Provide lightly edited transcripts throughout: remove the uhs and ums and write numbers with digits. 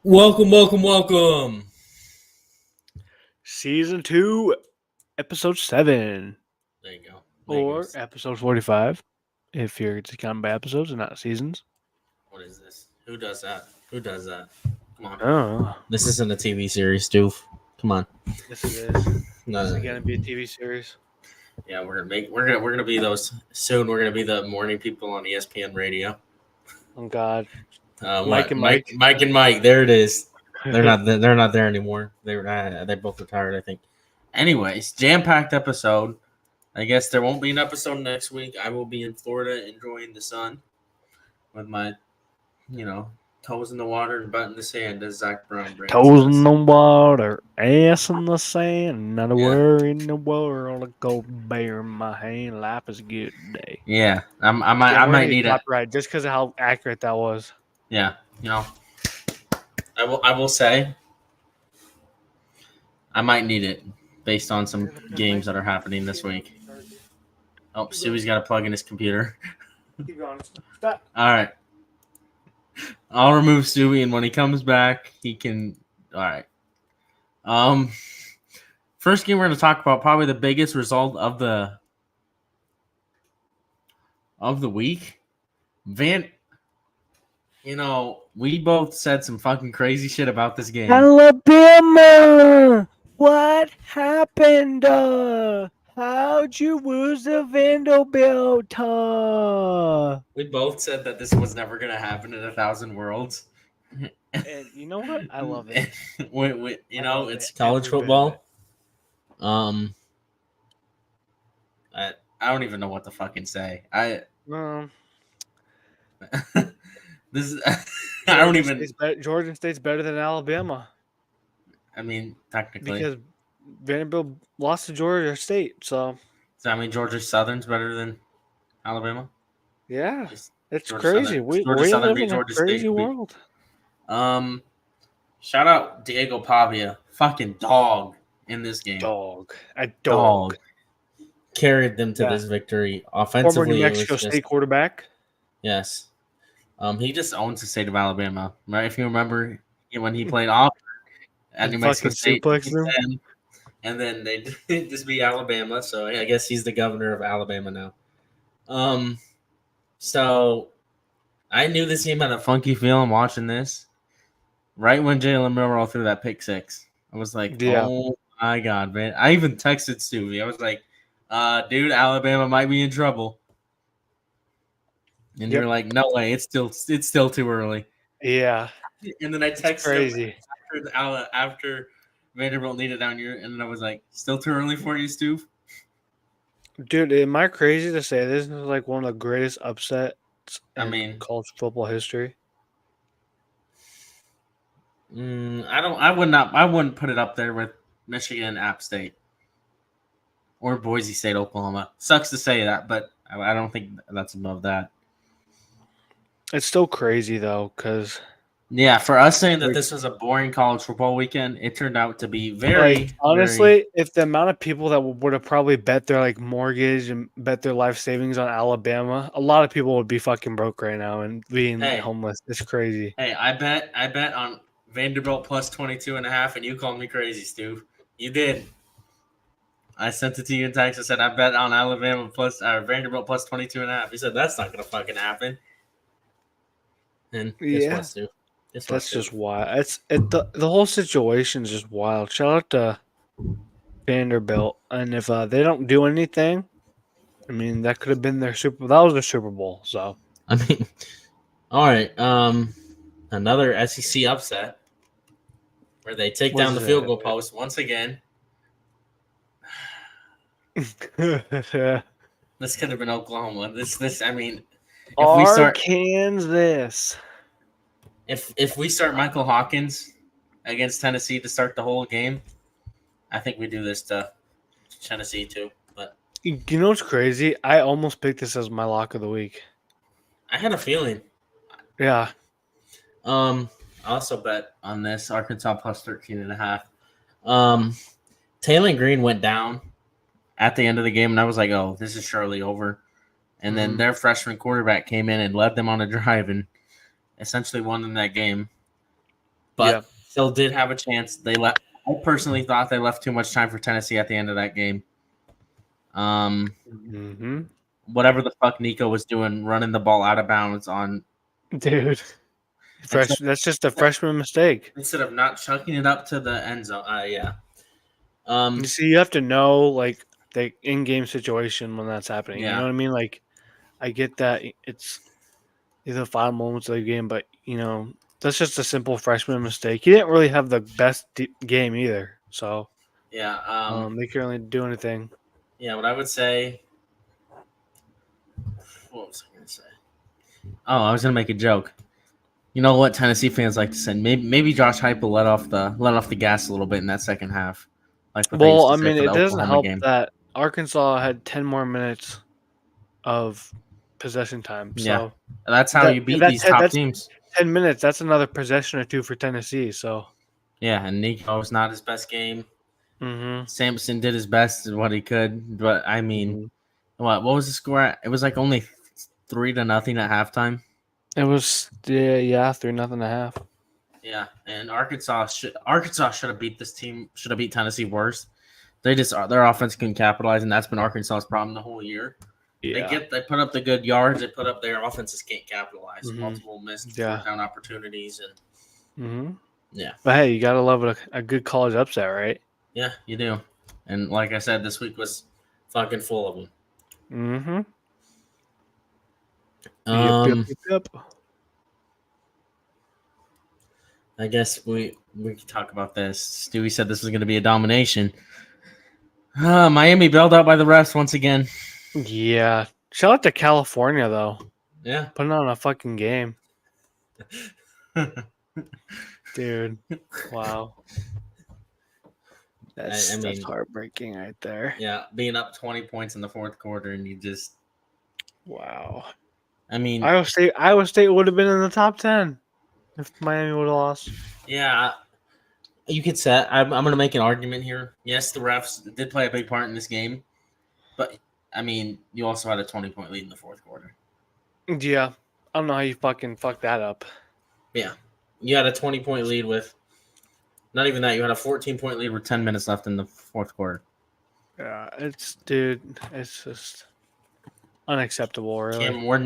Welcome. Season 2, Episode 7. There you go. Or Episode 45, if you're just counting by episodes and not seasons. What is this? Who does that? Come on. Oh, This isn't a TV series, Doof. Come on. yes it is. No, This is going to be a TV series. Yeah, we're gonna be those soon. We're gonna be the morning people on ESPN radio. Oh, God. Mike and Mike. There it is. They're not there anymore. They both retired, I think. Anyways, jam-packed episode. I guess there won't be an episode next week. I will be in Florida enjoying the sun with my, toes in the water and butt in the sand, as Zach Brown brings. Toes in the water, ass in the sand, not a worry in the world. I go bear in my hand. Life is a good day. Yeah, I might need it. Right, just because of how accurate that was. Yeah, I will say I might need it based on some games that are happening this week. Oh, Stewie's got to plug in his computer. Keep going. Stop. All right. I'll remove Stewie, and when he comes back, he can. All right. First game we're going to talk about, probably the biggest result of the week. We both said some fucking crazy shit about this game. Alabama! What happened? How'd you lose to Vanderbilt? We both said that this was never going to happen in 1,000 worlds. And you know what? I love it. It's college football. I don't even know what to fucking say. Georgia State's better than Alabama. I mean, technically, because Vanderbilt lost to Georgia State, so. Georgia Southern's better than Alabama. Yeah, it's crazy. We live in a crazy world. Shout out Diego Pavia, fucking dog in this game. A dog. Carried them to this victory offensively. Former New Mexico State quarterback. Yes. He just owns the state of Alabama, right? If you remember when he played off at New Mexico State, and then they just beat Alabama. So I guess he's the governor of Alabama now. So I knew this game had a funky feeling watching this. Right when Jalen Milroe threw that pick six, I was like, Oh my God, man. I even texted Stewie. I was like, dude, Alabama might be in trouble. And you're like, no way, it's still too early. Yeah. And then I texted him after Vanderbilt needed down here, and then I was like, still too early for you, Stu? Dude, am I crazy to say this is like one of the greatest upsets in college football history? I wouldn't put it up there with Michigan, App State, or Boise State, Oklahoma. Sucks to say that, but I don't think that's above that. It's still crazy though, because for us saying that this was a boring college football weekend, it turned out to be very honestly. If the amount of people that would have probably bet their mortgage and bet their life savings on Alabama, a lot of people would be fucking broke right now and being homeless. It's crazy. Hey, I bet on Vanderbilt plus 22.5, and you called me crazy, Stu. You did. I sent it to you in text. I said I bet on Alabama plus Vanderbilt plus 22.5. You said that's not gonna fucking happen. And guess what, Stu? That's just wild. The whole situation is just wild. Shout out to Vanderbilt, and if they don't do anything, that could have been their Super. That was their Super Bowl. So all right. Another SEC upset where they take down the field goal post once again. This could have been Oklahoma. If we start Michael Hawkins against Tennessee to start the whole game, I think we do this to Tennessee too. But you know what's crazy? I almost picked this as my lock of the week. I had a feeling. Yeah. I also bet on this Arkansas plus 13.5. Taylor Green went down at the end of the game, and I was like, "Oh, this is surely over." And then their freshman quarterback came in and led them on a drive and essentially won them that game. but still did have a chance. I personally thought they left too much time for Tennessee at the end of that game. Whatever the fuck Nico was doing, running the ball out of bounds on, dude. That's just a freshman mistake. Instead of not chucking it up to the end zone. Yeah. You see, you have to know like the in-game situation when that's happening. Yeah. You know what I mean? Like, I get that it's the final moments of the game, but that's just a simple freshman mistake. He didn't really have the best game either, so yeah. they couldn't really do anything. Yeah, what I would say. What was I going to say? Oh, I was going to make a joke. You know what Tennessee fans like to say? Maybe Josh Heupel let off the gas a little bit in that second half, like what they used to say for the it doesn't Oklahoma help game. that Arkansas had 10 more minutes of possession time. So yeah, that's how you beat these top teams. 10 minutes. That's another possession or two for Tennessee. So yeah, and Nico was not his best game. Mm-hmm. Sampson did his best in what he could, but I mean, what was the score? It was like only 3-0 at halftime. It was 3-0.5. Yeah, and Arkansas should have beat this team. Should have beat Tennessee worse. Their offense couldn't capitalize, and that's been Arkansas's problem the whole year. Yeah. They put up the good yards. They put up their offenses can't capitalize. Multiple missed fourth down opportunities and yeah. But hey, you gotta love a good college upset, right? Yeah, you do. And like I said, this week was fucking full of them. Yep. I guess we can talk about this. Stewie said this was going to be a domination. Miami bailed out by the refs once again. Yeah. Shout out to California, though. Yeah. Putting on a fucking game. Dude. Wow. That's heartbreaking right there. Yeah. Being up 20 points in the fourth quarter and you just. Wow. I mean. Iowa State would have been in the top 10 if Miami would have lost. Yeah. You could say, I'm going to make an argument here. Yes, the refs did play a big part in this game. But, I mean, you also had a 20-point lead in the fourth quarter. Yeah. I don't know how you fucking fucked that up. Yeah. You had a 20-point lead with not even that. You had a 14-point lead with 10 minutes left in the fourth quarter. Yeah, it's just unacceptable, really. Cam Ward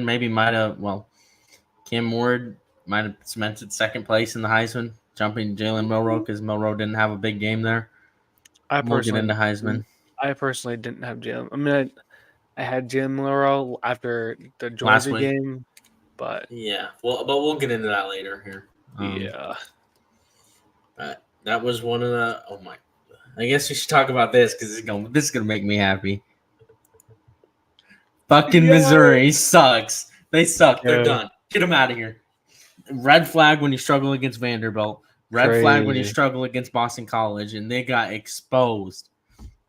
might have cemented second place in the Heisman, jumping Jalen Milroe because Milroe didn't have a big game there. We'll get into Heisman. I personally didn't have Jalen. I mean, I had Jalen Milroe after the Georgia game, but yeah, but we'll get into that later here. Yeah. That was one of the. Oh my! I guess we should talk about this because this is gonna make me happy. Fucking Missouri sucks. They suck. They're done. Get them out of here. Red flag when you struggle against Vanderbilt. Red flag when you struggle against Boston College, and they got exposed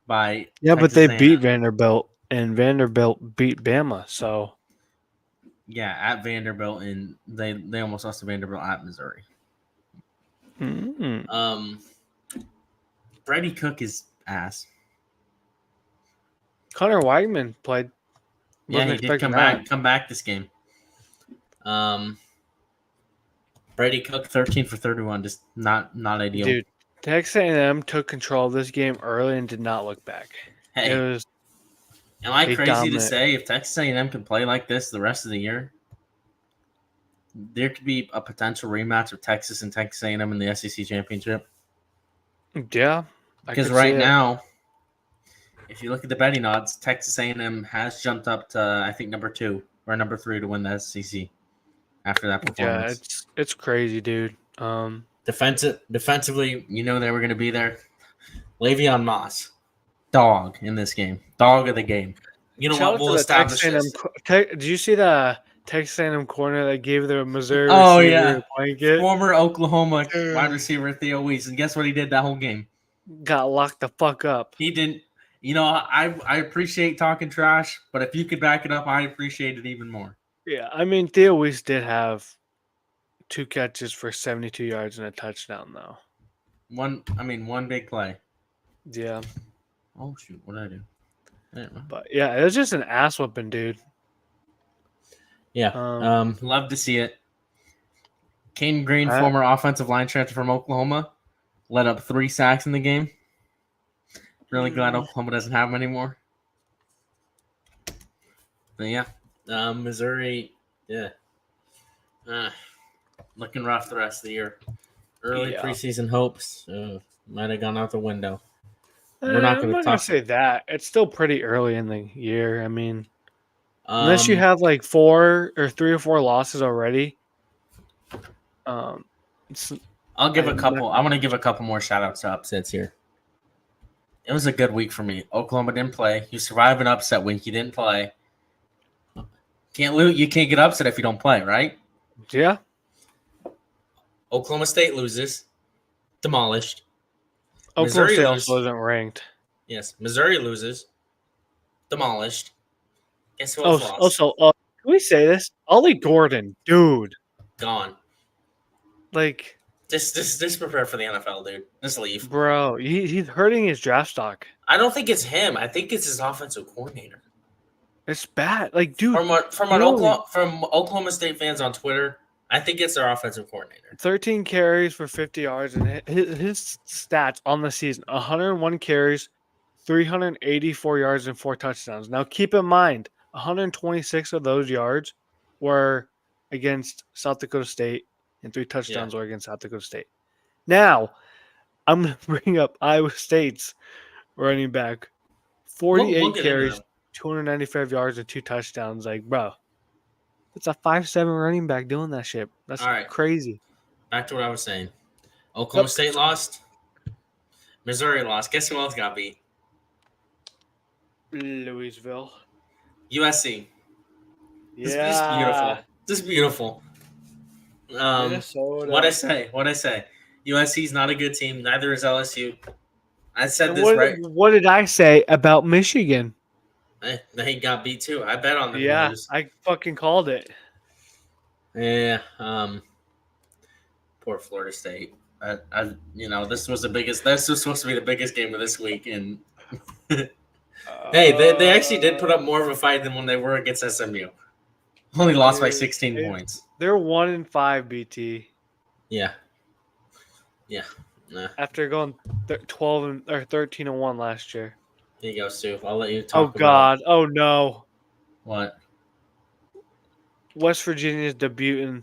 by. Yeah, Texas but they beat Vanderbilt, and Vanderbilt beat Bama. So. Yeah, at Vanderbilt, and they almost lost to Vanderbilt at Missouri. Brady Cook is ass. Connor Weigman played. Yeah, he did come back this game. Brady Cook 13 for 31, just not ideal. Dude, Texas A&M took control of this game early and did not look back. Hey, am I crazy to say if Texas A&M can play like this the rest of the year? There could be a potential rematch of Texas and Texas A&M in the SEC championship. Yeah, because right now, if you look at the betting odds, Texas A&M has jumped up to I think number 2 or number 3 to win the SEC after that performance. Yeah, it's crazy, dude. Defensively, they were going to be there. Le'Veon Moss, dog in this game, dog of the game. You know what? We'll establish this. Did you see the Texas A&M corner that gave the Missouri receiver a blanket? Former Oklahoma wide receiver Theo Weiss, and guess what he did that whole game? Got locked the fuck up. He didn't. I appreciate talking trash, but if you could back it up, I appreciate it even more. Yeah, I mean, Theo Weiss did have 2 catches for 72 yards and a touchdown, though. One big play. Yeah. Oh shoot! What did I do? But yeah, it was just an ass whooping, dude. Yeah. Love to see it. Caden Green, former offensive line transfer from Oklahoma, led up 3 sacks in the game. Really glad Oklahoma doesn't have him anymore. But yeah, Missouri, yeah, looking rough the rest of the year. Early preseason hopes might have gone out the window. We're not I'm going to not gonna talk. say that. It's still pretty early in the year. I mean, unless you have like 4 or 3 or 4 losses already. I'll give a couple. I want to give a couple more shout outs to upsets here. It was a good week for me. Oklahoma didn't play. You survive an upset week. You didn't play. Can't lose. You can't get upset if you don't play, right? Yeah. Oklahoma State loses, demolished. Oklahoma State also isn't ranked. Yes, Missouri loses, demolished. Guess who else lost? Also, can we say this? Ollie Gordon, dude, gone. Like, just prepare for the NFL, dude. Just leave, bro. He's hurting his draft stock. I don't think it's him. I think it's his offensive coordinator. It's bad. Like, dude, from Oklahoma State fans on Twitter, I think it's their offensive coordinator. 13 carries for 50 yards, and his stats on the season: 101 carries, 384 yards, and 4 touchdowns. Now, keep in mind, 126 of those yards were against South Dakota State, and 3 touchdowns were against South Dakota State. Now, I'm going to bring up Iowa State's running back. 48 carries, 295 yards, and 2 touchdowns. Like, bro, it's a 5'7" running back doing that shit. That's crazy. Back to what I was saying. Oklahoma State lost. Missouri lost. Guess who else got beat? Louisville. USC. Yeah. Just beautiful. Minnesota. What'd I say? USC's not a good team. Neither is LSU. I said this right. What did I say about Michigan? They got beat too. I bet on them. Yeah, lose. I fucking called it. Yeah. Poor Florida State. This was the biggest. This was supposed to be the biggest game of this week, and hey, they actually did put up more of a fight than when they were against SMU. Only lost by 16 points. They're 1-5, BT. Yeah. Nah. After going 12 or 13-1 last year. There you go, Stu. I'll let you talk. Oh God! Oh no! What? West Virginia's debuting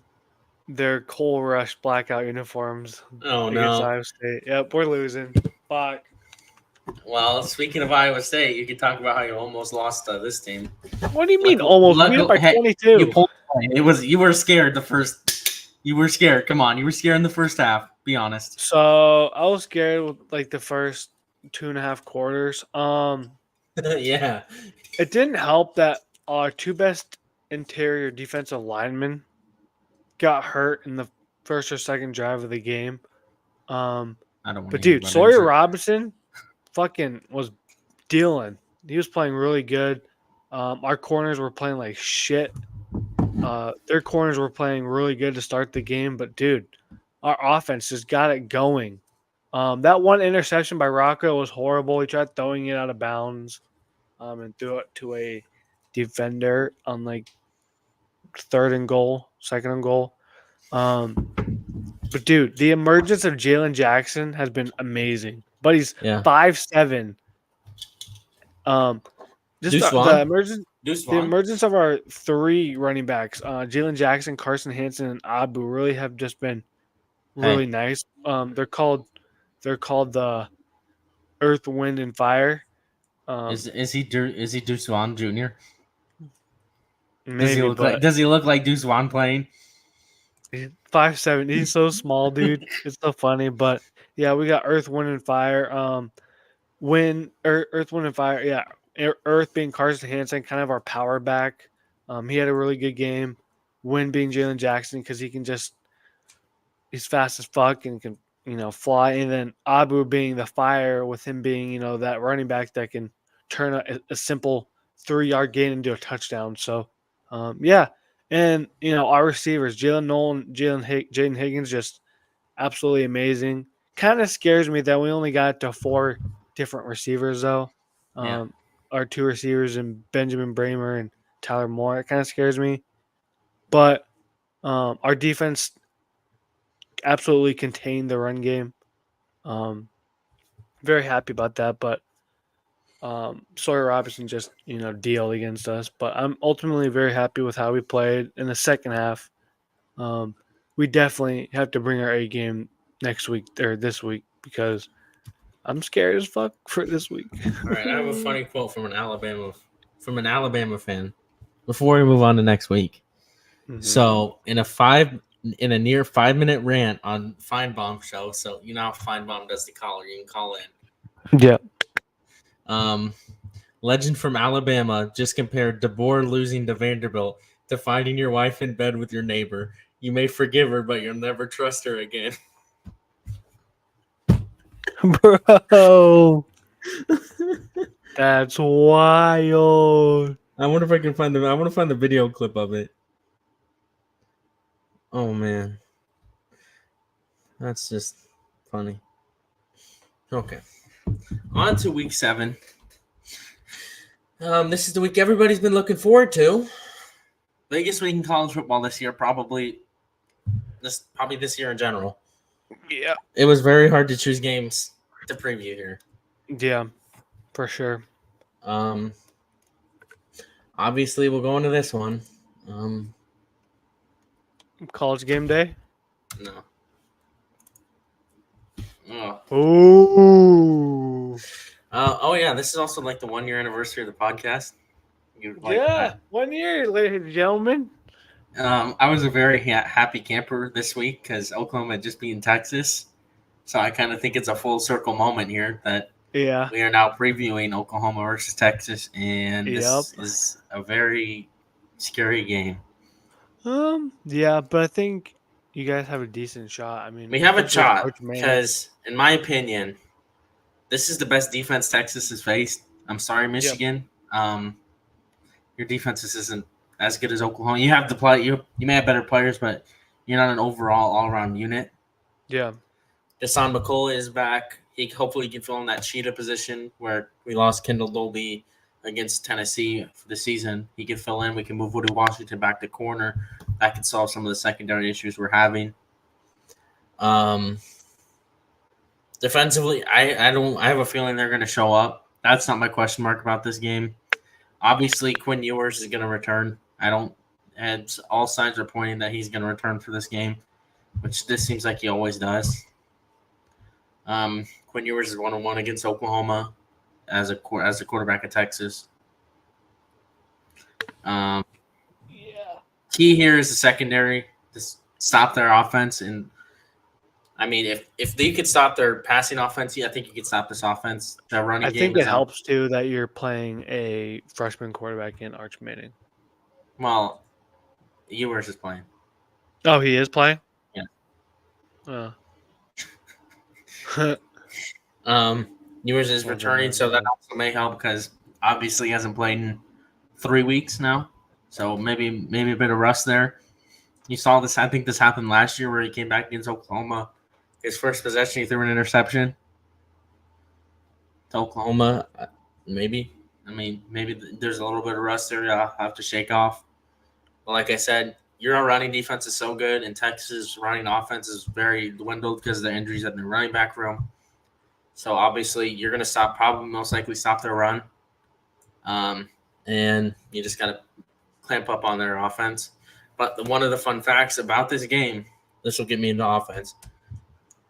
their Coal Rush blackout uniforms. Oh against Iowa State. Yep, we're losing. Fuck. Well, speaking of Iowa State, you could talk about how you almost lost this team. What do you mean almost? We went by 22. You pulled. You were scared the first. You were scared. Come on, you were scared in the first half. Be honest. So I was scared with like the first 2.5 quarters. Yeah. It didn't help that our 2 best interior defensive linemen got hurt in the first or second drive of the game. I don't want But dude, Sawyer Robinson fucking was dealing. He was playing really good. Our corners were playing like shit. Their corners were playing really good to start the game, but dude, our offense just got it going. That one interception by Rocco was horrible. He tried throwing it out of bounds, and threw it to a defender on like 2nd and goal. But dude, the emergence of Jalen Jackson has been amazing. But he's 5'7". The emergence of our 3 running backs, Jalen Jackson, Carson Hansen, and Abu, really have just been really nice. They're called the Earth, Wind, and Fire. Is he Deuce Vaughn Jr.? Maybe, does he look like Deuce Vaughn playing? 5'7". He's so small, dude. It's so funny, but yeah, we got Earth, Wind, and Fire. Earth, Wind, and Fire. Yeah, Earth being Carson Hansen, kind of our power back. He had a really good game. Wind being Jalen Jackson because he's fast as fuck and can fly. And then Abu being the fire, with him being that running back that can turn a simple 3-yard gain into a touchdown. So yeah. And, our receivers, Jalen Nolan, Jaden Higgins, just absolutely amazing. Kind of scares me that we only got to 4 different receivers, though. Our 2 receivers, and Benjamin Bramer and Tyler Moore. It kind of scares me. But our defense absolutely contained the run game. Very happy about that, but Sawyer Robinson just dealed against us. But I'm ultimately very happy with how we played in the second half. Um, we definitely have to bring our A game next week or this week because I'm scared as fuck for this week. All right, I have a funny quote from an Alabama fan before we move on to next week. So in a near 5-minute rant on Feinbaum show, so you know how Feinbaum does the caller, you can call in. Yeah. Legend from Alabama just compared DeBoer losing to Vanderbilt to finding your wife in bed with your neighbor. You may forgive her, but you'll never trust her again. Bro. That's wild. I wonder if I can find I want to find the video clip of it. Oh man. That's just funny. Okay. On to week 7. This is the week everybody's been looking forward to. Biggest week in college football this year, probably this year in general. Yeah. It was very hard to choose games to preview here. Yeah, for sure. Obviously we'll go into this one. College game day? No. Oh. Ooh. Oh yeah, this is also like the 1-year anniversary of the podcast. Yeah, 1 year, ladies and gentlemen. I was a very happy camper this week because Oklahoma had just beaten Texas. So I kind of think it's a full circle moment here that we are now previewing Oklahoma versus Texas, and this is a very scary game. Yeah, but I think you guys have a decent shot. I mean, we have a shot because, in my opinion, this is the best defense Texas has faced. I'm sorry, Michigan. Yep. Your defense isn't as good as Oklahoma. You have the play. You may have better players, but you're not an overall all-around unit. Yeah. Deshaun McCullough is back. He hopefully can fill in that cheetah position where we lost Kendall Dolby against Tennessee for the season. He can fill in. We can move Woody Washington back to corner. That could solve some of the secondary issues we're having. Defensively, I have a feeling they're going to show up. That's not my question mark about this game. Obviously, Quinn Ewers is going to return. And all signs are pointing that he's going to return for this game, which this seems like he always does. Quinn Ewers is 1-1 against Oklahoma as a quarterback of Texas. Key here is the secondary to stop their offense. And I mean, if they could stop their passing offense, I think you could stop this offense. The running game. I think it helps too that you're playing a freshman quarterback in Arch Manning. Well, Ewers is playing. Oh, he is playing? Yeah. Ewers is returning, so that also may help because obviously he hasn't played in 3 weeks now. So maybe a bit of rust there. You saw this. I think this happened last year where he came back against Oklahoma. His first possession, he threw an interception to Oklahoma. Maybe. I mean, maybe there's a little bit of rust there I'll have to shake off. But like I said, your running defense is so good, and Texas' running offense is very dwindled because of the injuries in the running back room. So obviously, you're going to probably most likely stop their run. And you just got to clamp up on their offense. But one of the fun facts about this game, this will get me into offense.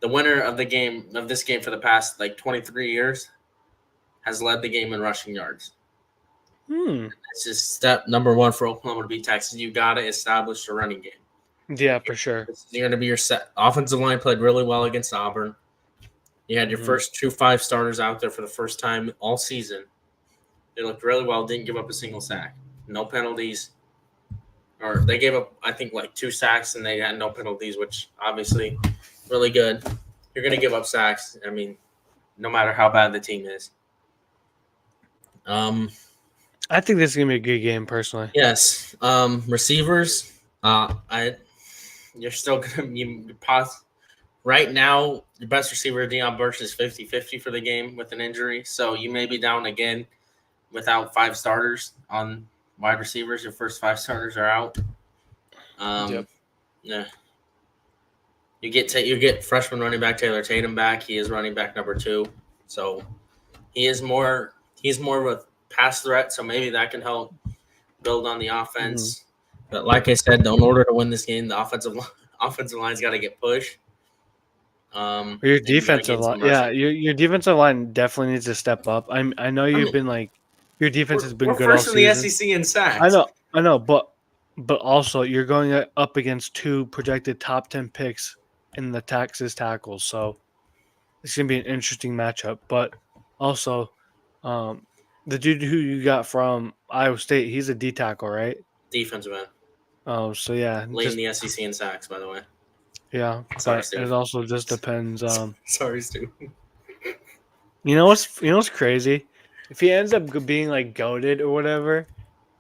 The winner of this game for the past 23 years has led the game in rushing yards. It's just step number 1 for Oklahoma to beat Texas. You got to establish a running game. Yeah, for sure. This is going to be your set. Offensive line played really well against Auburn. You had your first 2 5 starters out there for the first time all season. They looked really well, didn't give up a single sack. No penalties. Or they gave up, I think, 2 sacks, and they had no penalties, which obviously really good. You're going to give up sacks, I mean, no matter how bad the team is. I think this is going to be a good game, personally. Yes. Receivers, you're still going to pause. Right now, your best receiver, Deion Burch, is 50-50 for the game with an injury. So you may be down again without 5 starters on wide receivers. Your first 5 starters are out. Yeah. You get freshman running back Taylor Tatum back. He is running back number 2, so he's more of a pass threat. So maybe that can help build on the Mm-hmm. offense. But like I said, in order to win this game, the offensive line's got to get pushed. Your And you got to defensive get line, some yeah, rushing. your defensive line definitely needs to step up. I know I you've mean, been like your defense has we're been good all first in the season. SEC in sacks. I know, but also you're going up against 2 projected top 10 picks in the Texas tackles, so it's gonna be an interesting matchup. But also, um, the dude who you got from Iowa State, he's a D tackle, right? Defensive end, Oh, so yeah, leading just the SEC in sacks. By the way, yeah, sorry, but Stu. it also just depends. Sorry, Stu. You know what's crazy? If he ends up being like goaded or whatever,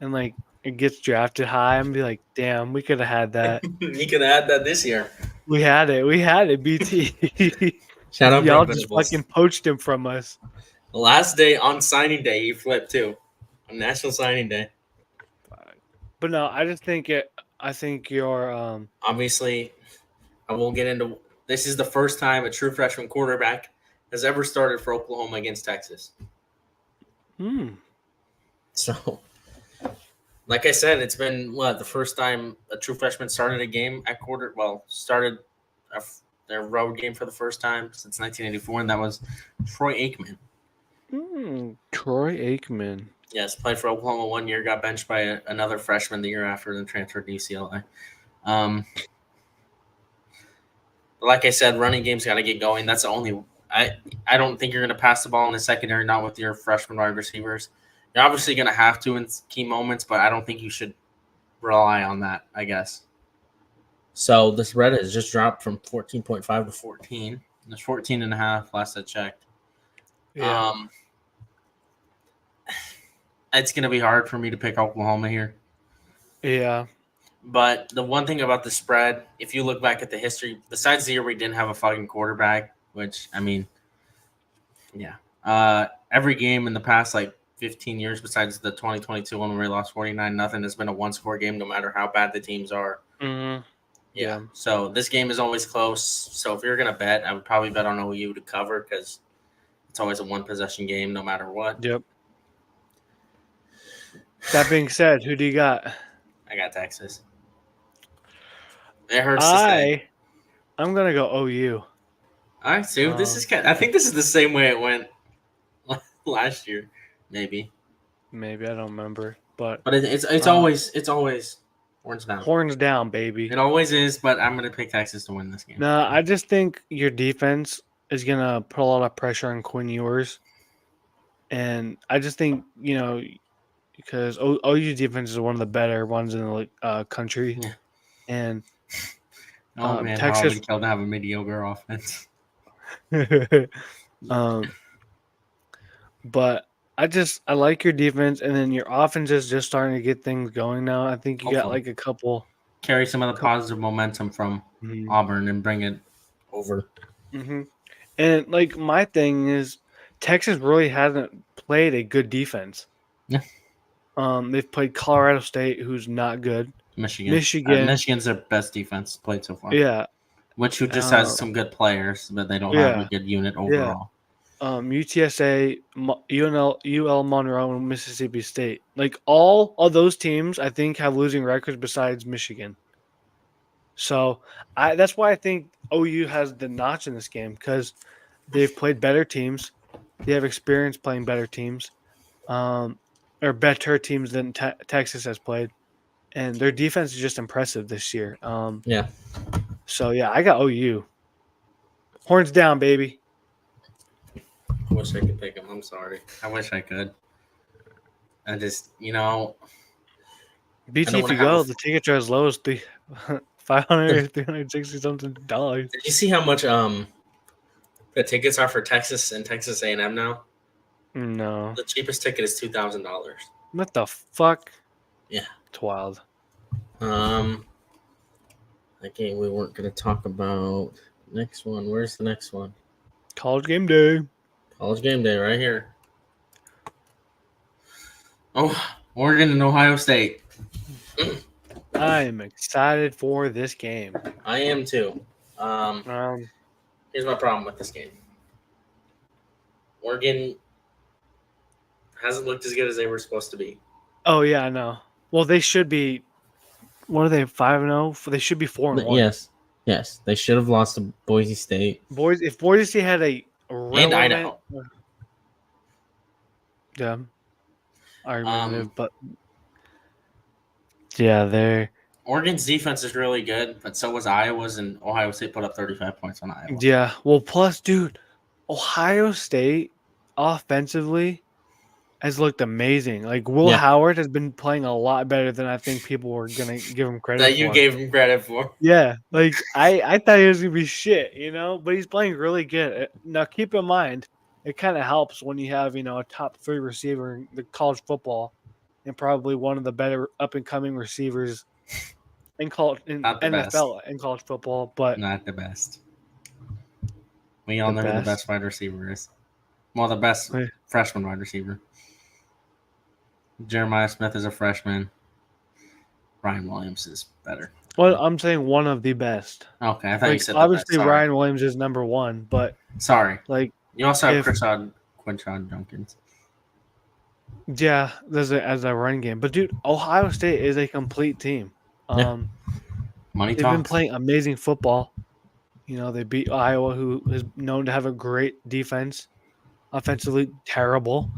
and like it gets drafted high, I'm be like, damn, we could have had that. You could add that this year. We had it. We had it. BT. Shout out, Brent Y'all just Venables. fucking poached him from us. The last day on signing day, he flipped too. On National Signing Day. But no, I just think it. I think your Obviously, I won't get into. This is the first time a true freshman quarterback has ever started for Oklahoma against Texas. hmm. So, like I said, it's been the first time a true freshman started a game at quarter. Well, started a, their road game for the first time since 1984, and that was Troy Aikman. Troy Aikman. Yes, played for Oklahoma 1 year, got benched by another freshman the year after, then transferred to UCLA. Um, like I said, running game's got to get going. That's the only. I don't think you're going to pass the ball in the secondary, not with your freshman wide receivers. You're obviously going to have to in key moments, but I don't think you should rely on that, I guess. So the spread has just dropped from 14.5 to 14. It's 14 and a half last I checked. Yeah. It's going to be hard for me to pick Oklahoma here. Yeah. But the one thing about the spread, if you look back at the history, besides the year we didn't have a fucking quarterback, which, I mean, yeah. Every game in the past, 15 years, besides the 2022 one where we lost 49-0, has been a one-score game no matter how bad the teams are. Mm-hmm. Yeah. So this game is always close. So if you're going to bet, I would probably bet on OU to cover because it's always a one-possession game no matter what. Yep. That being said, who do you got? I got Texas. It hurts to say. I'm gonna go OU. All right, Sue. I think this is the same way it went last year, maybe. Maybe I don't remember, but it's always horns down. Horns down, baby. It always is, but I'm gonna pick Texas to win this game. No, I just think your defense is gonna put a lot of pressure on Quinn Ewers, and I just think because OU defense is one of the better ones in the country, Yeah. and Oh man, how I Texas would kill to have a mediocre offense. But I like your defense, and then your offense is just starting to get things going now. I think you got Hopefully. like a couple. Carry some of the positive momentum from Auburn and bring it over. Mm-hmm. And like my thing is, Texas really hasn't played a good defense. Yeah. They've played Colorado State, who's not good. Michigan's their best defense played so far. Yeah. Who just has some good players, but they don't have a good unit overall. UTSA, UL Monroe, and Mississippi State. Like all of those teams, I think have losing records besides Michigan. So that's why I think OU has the notch in this game because they've played better teams. They have experience playing better teams, or better teams than Texas has played, and their defense is just impressive this year. Yeah. So yeah, I got OU. Horns down, baby. I wish I could pick them. I'm sorry. I wish I could. I just, BT, if you go, the tickets are as low as $500, $360 something. Did you see how much the tickets are for Texas and Texas A&M now? No. The cheapest ticket is $2,000. What the fuck? Yeah, it's wild. Okay, we weren't going to talk about next one. Where's the next one? College game day. College game day, right here. Oh, Oregon and Ohio State. I am excited for this game. I am too. Um, here's my problem with this game. Oregon hasn't looked as good as they were supposed to be. Oh yeah, I know. Well, they should be. What are they? 5-0. They should be 4-1. Yes, they should have lost to Boise State. If Boise State had a And relevant, Idaho. yeah, argumentative, but yeah, they're Oregon's defense is really good, but so was Iowa's, and Ohio State put up 35 points on Iowa. yeah. Well, plus, dude, Ohio State offensively has looked amazing. Like Will Howard has been playing a lot better than I think people were gonna give him credit that for. you gave him credit for. Yeah, like I thought he was gonna be shit, but he's playing really good. Now keep in mind, it kind of helps when you have a top 3 receiver in the college football, and probably one of the better up and coming receivers in college in Not the NFL best. in college football, but Not the best. We all know who the best wide receiver is. Well, the best freshman wide receiver. Jeremiah Smith is a freshman. Ryan Williams is better. Well, I'm saying one of the best. Okay, I thought you said obviously the best. Ryan Williams is number 1, but like you also have Quinshon Junkins. Yeah, as a running game, but dude, Ohio State is a complete team. Money they've been playing amazing football. They beat Iowa, who is known to have a great defense, offensively terrible.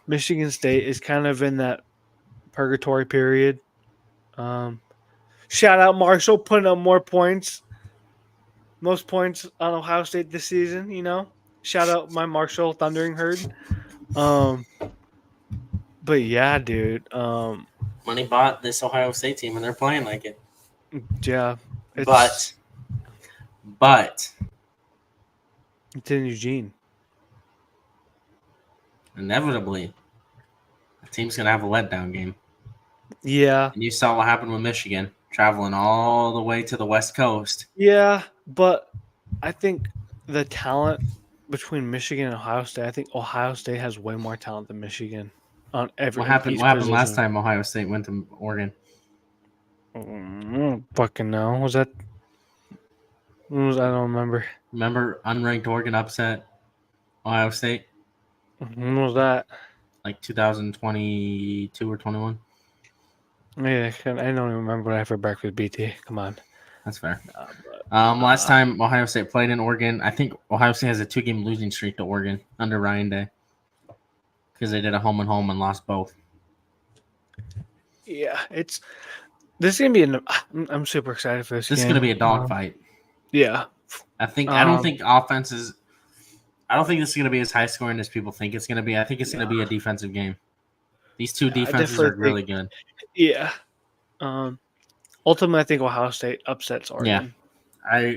Michigan State is kind of in that purgatory period. Shout out Marshall, putting up most points on Ohio State this season. Shout out my Marshall Thundering Herd. But yeah, dude. Money bought this Ohio State team, and they're playing like it. Yeah, but it's in Eugene. Inevitably, the team's gonna have a letdown game. Yeah, and you saw what happened with Michigan, traveling all the way to the West Coast. Yeah, but I think the talent between Michigan and Ohio State, I think Ohio State has way more talent than Michigan on every. What happened last time Ohio State went to Oregon? I don't fucking know. Was that? I don't remember. Remember unranked Oregon upset Ohio State? When was that? Like 2022 or 21. Yeah, I don't even remember what I had for breakfast. BT, come on. That's fair. Last time Ohio State played in Oregon, I think Ohio State has a 2-game losing streak to Oregon under Ryan Day because they did a home and home and lost both. Yeah, this is gonna be. I'm super excited for this. This is gonna be a dogfight. Yeah, I don't think offenses. I don't think this is gonna be as high scoring as people think it's gonna be. I think it's gonna be a defensive game. These two defenses are really good. Yeah. Ultimately, I think Ohio State upsets Oregon. Yeah.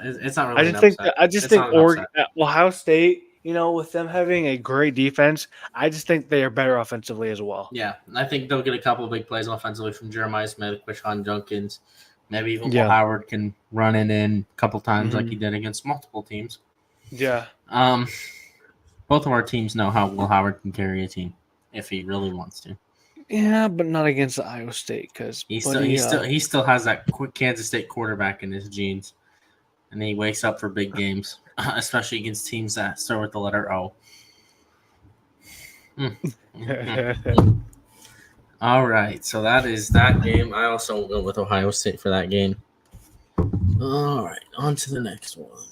It's not really. I just think Oregon, Ohio State. With them having a great defense, I just think they are better offensively as well. Yeah, I think they'll get a couple of big plays offensively from Jeremiah Smith, Quinshon Junkins. Maybe even Will Howard can run it in a couple times like he did against multiple teams. Yeah. Both of our teams know how Will Howard can carry a team if he really wants to. Yeah, but not against the Iowa State because he still has that quick Kansas State quarterback in his genes, and he wakes up for big games, especially against teams that start with the letter O. All right, so that is that game. I also went with Ohio State for that game. All right, on to the next one,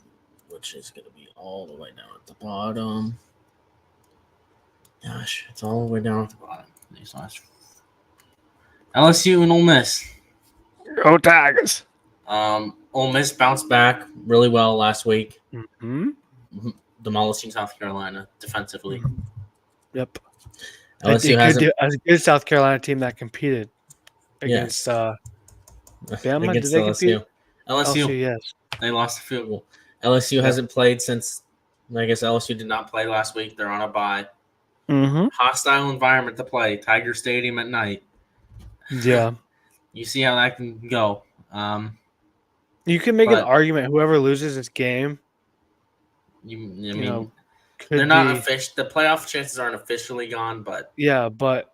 which is going to be all the way down at the bottom. Gosh, it's all the way down at the bottom. These last LSU and Ole Miss. Go Tigers. Ole Miss bounced back really well last week. Mm-hmm. Demolishing South Carolina defensively. Yep. LSU has a good South Carolina team that competed against Bama. Against LSU. LSU, yes. They lost the field goal. LSU hasn't played since. I guess LSU did not play last week. They're on a bye. Mm-hmm. Hostile environment to play. Tiger Stadium at night. Yeah. You see how that can go. You can make an argument. Whoever loses this game, they're not official. The playoff chances aren't officially gone, but but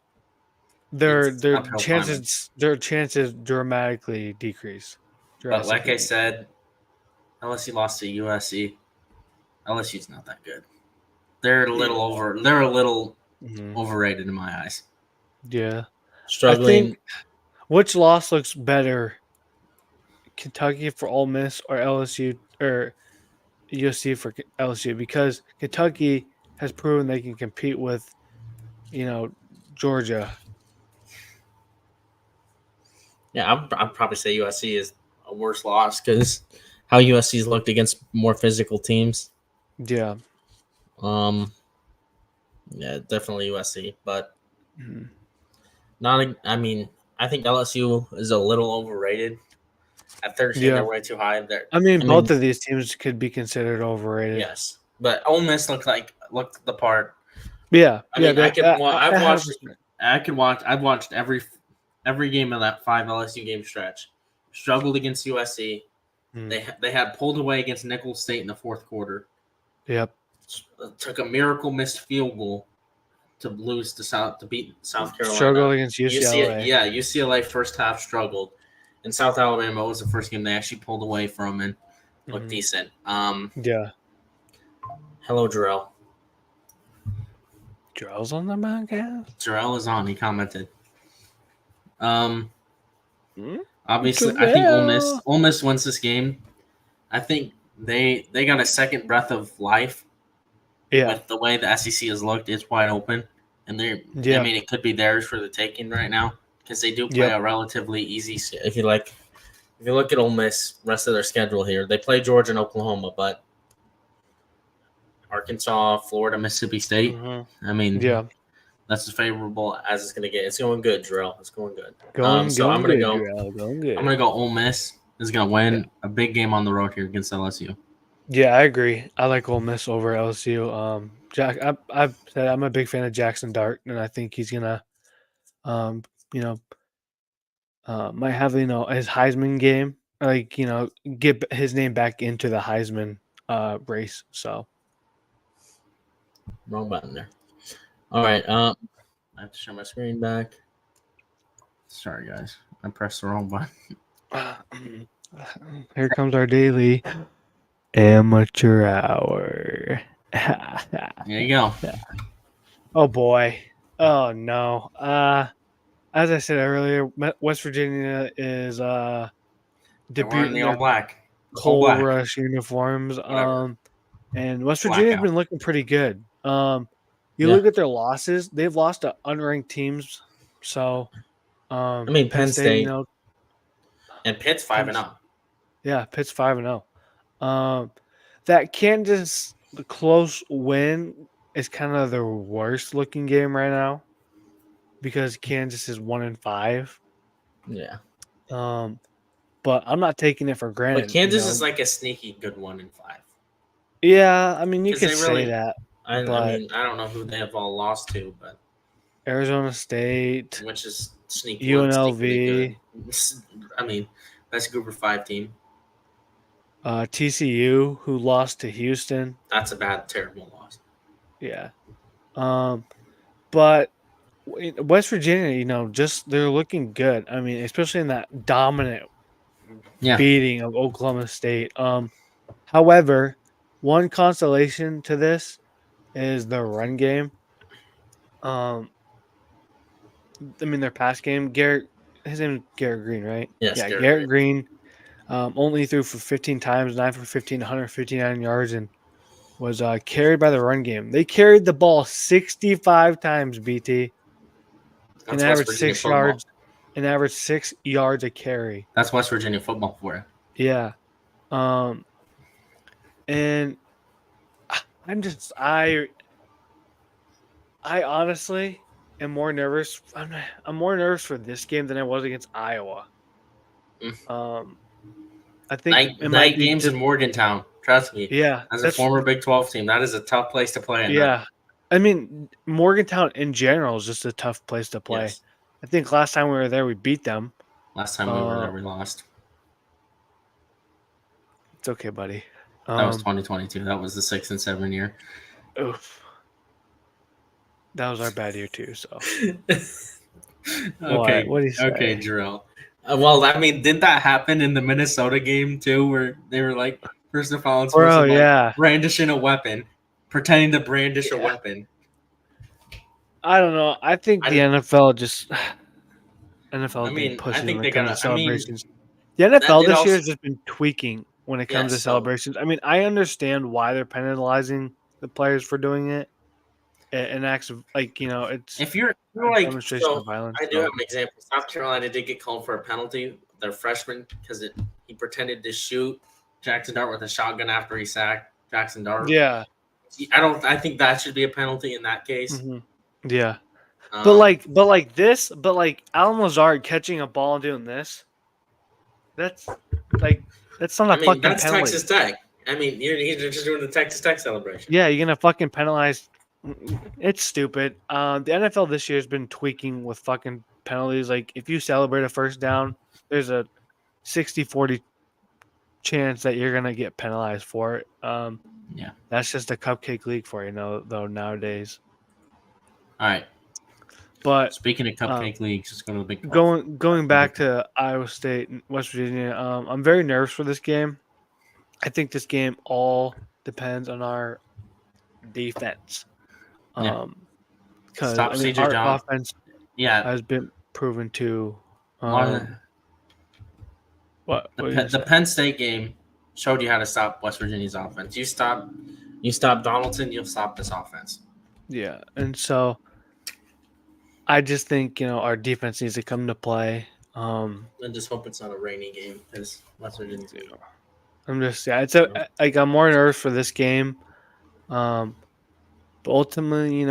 their chances dramatically decrease. But like I drastically. said, LSU lost to USC. LSU's not that good. They're a little over. They're a little Mhm. overrated in my eyes. Yeah. I think Struggling. which loss looks better, Kentucky for Ole Miss or LSU or USC for LSU? Because Kentucky has proven they can compete with, you know, Georgia. Yeah, I'd probably say USC is a worse loss because how USC's looked against more physical teams. Yeah. Um, yeah, definitely USC, but Mhm. not. I mean, I think LSU is a little overrated. At 13, Yeah. they're way too high. There. I mean, I both mean, of these teams could be considered overrated. yes, but Ole Miss looked the part. Yeah. I Yeah. mean, I They, could. Well, I've watched. 100%. I could watch. I've watched every game of that 5 LSU game stretch. Struggled against USC. Mm. They had pulled away against Nicholls State in the fourth quarter. Yep. Took a miracle missed field goal to lose to beat South Struggle Carolina. against UCLA, UCLA. yeah, UCLA first half struggled, and South Alabama was the first game they actually pulled away from and looked Mhm. decent. Yeah. Hello, Jarrell. Jarrell's on the podcast. Jarrell is on. He commented. Um, Mm? obviously, I think Jarrell. Ole Miss wins this game. I think they got a second breath of life Yeah. with the way the SEC has looked. It's wide open, and I Yeah. mean, it could be theirs for the taking right now because they do play Yep. a relatively easy. If you look at Ole Miss, rest of their schedule here, they play Georgia and Oklahoma, but Arkansas, Florida, Mississippi State. Mhm. I mean, Yeah. that's as favorable as it's going to get. It's going good, Drill. It's going good. Going So going good, Jarrell. Going I'm good. gonna go. Ole Miss is going to Yeah. win a big game on the road here against LSU. Yeah, I agree. I like Ole Miss over LSU. I've said I'm a big fan of Jackson Dart, and I think he's gonna, you know, might have his Heisman game, like get his name back into the Heisman race. So Wrong button there. All right. I have to share my screen back. Sorry, guys. I pressed the wrong button. here comes our daily amateur hour. There you go. Oh boy. Oh no. As I said earlier, West Virginia is They're wearing debuting the all their black. All Coal black. Rush uniforms. Whatever. And West Virginia's Blackout. been looking pretty good. You Yeah. look at their losses; they've lost to unranked teams. So, I mean, Penn Penn State, State and Pitt's 5-0. Yeah, Pitt's 5-0. That Kansas close win is kind of the worst looking game right now because Kansas is 1-5. Yeah. But I'm not taking it for But granted. Kansas is like a sneaky good 1-5. Yeah, I mean you Because could they say really, that, I but mean, I don't know who they have all lost to, but Arizona State, which is sneakily good. UNLV, I mean, that's a Group of 5 team. TCU, who lost to Houston. That's a bad, terrible loss. Yeah. But West Virginia, just they're looking good. I mean, especially in that dominant Yeah. beating of Oklahoma State. However, one consolation to this is the run game. I mean their pass game. His name is Garrett Green, right? Yes, Yeah, Garrett Garrett Green. Green. Only threw for 15 times, 9 for 15, 159 yards, and was carried by the run game. They carried the ball 65 times, BT, and That's West averaged Virginia 6 football. yards, and averaged 6 yards a carry. That's West Virginia football for you. Yeah. Um, and I honestly am more nervous. I'm more nervous for this game than I was against Iowa. Mm. I think it might Night be games in just Morgantown. Trust me. yeah. As a That's former Big 12 team, that is a tough place to play at night. yeah. I mean, Morgantown in general is just a tough place to play. Yes. I think last time we were there, we beat them. Last time we were there, we lost. It's okay, buddy. That was 2022. That was the 6 and 7 year. Oof. That was our bad year too. So Okay. what do you say? Okay, Jarrell. Well, I mean, didn't that happen in the Minnesota game too, where they were like, first of all, it's supposed to Bro, like yeah. brandishing a weapon, pretending to brandish a Yeah. weapon. I don't know. I think the I, NFL just NFL I is being mean, I pussy think when it they comes to gotta. I mean, celebrations. The that NFL did this year also. has just been tweaking when it Yeah. comes to So celebrations. I mean, I understand why they're penalizing the players for doing it. An acts of like it's if you're a like, demonstration so of violence. I do have So an example. South Carolina did get called for a penalty. Their freshman because he pretended to shoot Jackson Dart with a shotgun after he sacked Jackson Dart. yeah, I don't. I think that should be a penalty in that case. hmm yeah. Um, But like Alan Lazard catching a ball and doing this, that's like that's not I a mean, fucking that's penalty. Texas Tech. I mean, you're just doing the Texas Tech celebration. Yeah, you're gonna fucking penalize. It's stupid. The NFL this year has been tweaking with fucking penalties. Like if you celebrate a first down, there's a 60-40 chance that you're gonna get penalized for it. Yeah. That's just a cupcake league for you know though nowadays. All right. But Speaking of um, cupcake leagues, let's go to the Big 12. going back to Iowa State and West Virginia, I'm very nervous for this game. I think this game all depends on our defense. Yeah. Because Stop I mean CJ our John. offense Yeah. has been proven to One, what are you gonna the say? Penn State game showed you how to stop West Virginia's offense. You stop Donaldson, you'll stop this offense. Yeah, and so I just think our defense needs to come to play. And just hope it's not a rainy game because West Virginia's You good. know, I'm just it's a like I'm more nervous for this game. Um, but ultimately,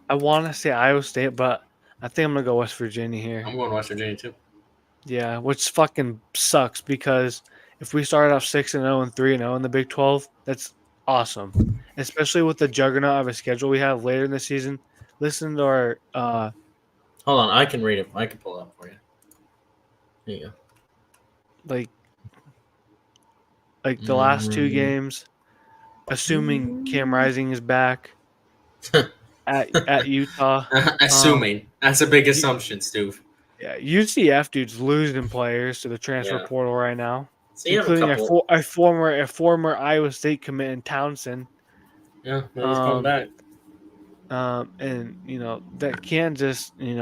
I want to say Iowa State, but I think I'm gonna go West Virginia here. I'm going West Virginia too. Yeah, which fucking sucks because if we start off 6-0 and 3-0 in the Big 12, that's awesome. Especially with the juggernaut of a schedule we have later in the season. Listen to our Hold on, I can read it. I can pull it up for you. There you like the last two go. games, assuming Cam Rising is back at Utah. Assuming that's a big U- assumption, Stu. yeah, UCF dude's losing players to the transfer Yeah. portal right now, So you have a including couple. a former Iowa State commit in Townsend. Yeah, he's coming Um, back. and that Kansas, you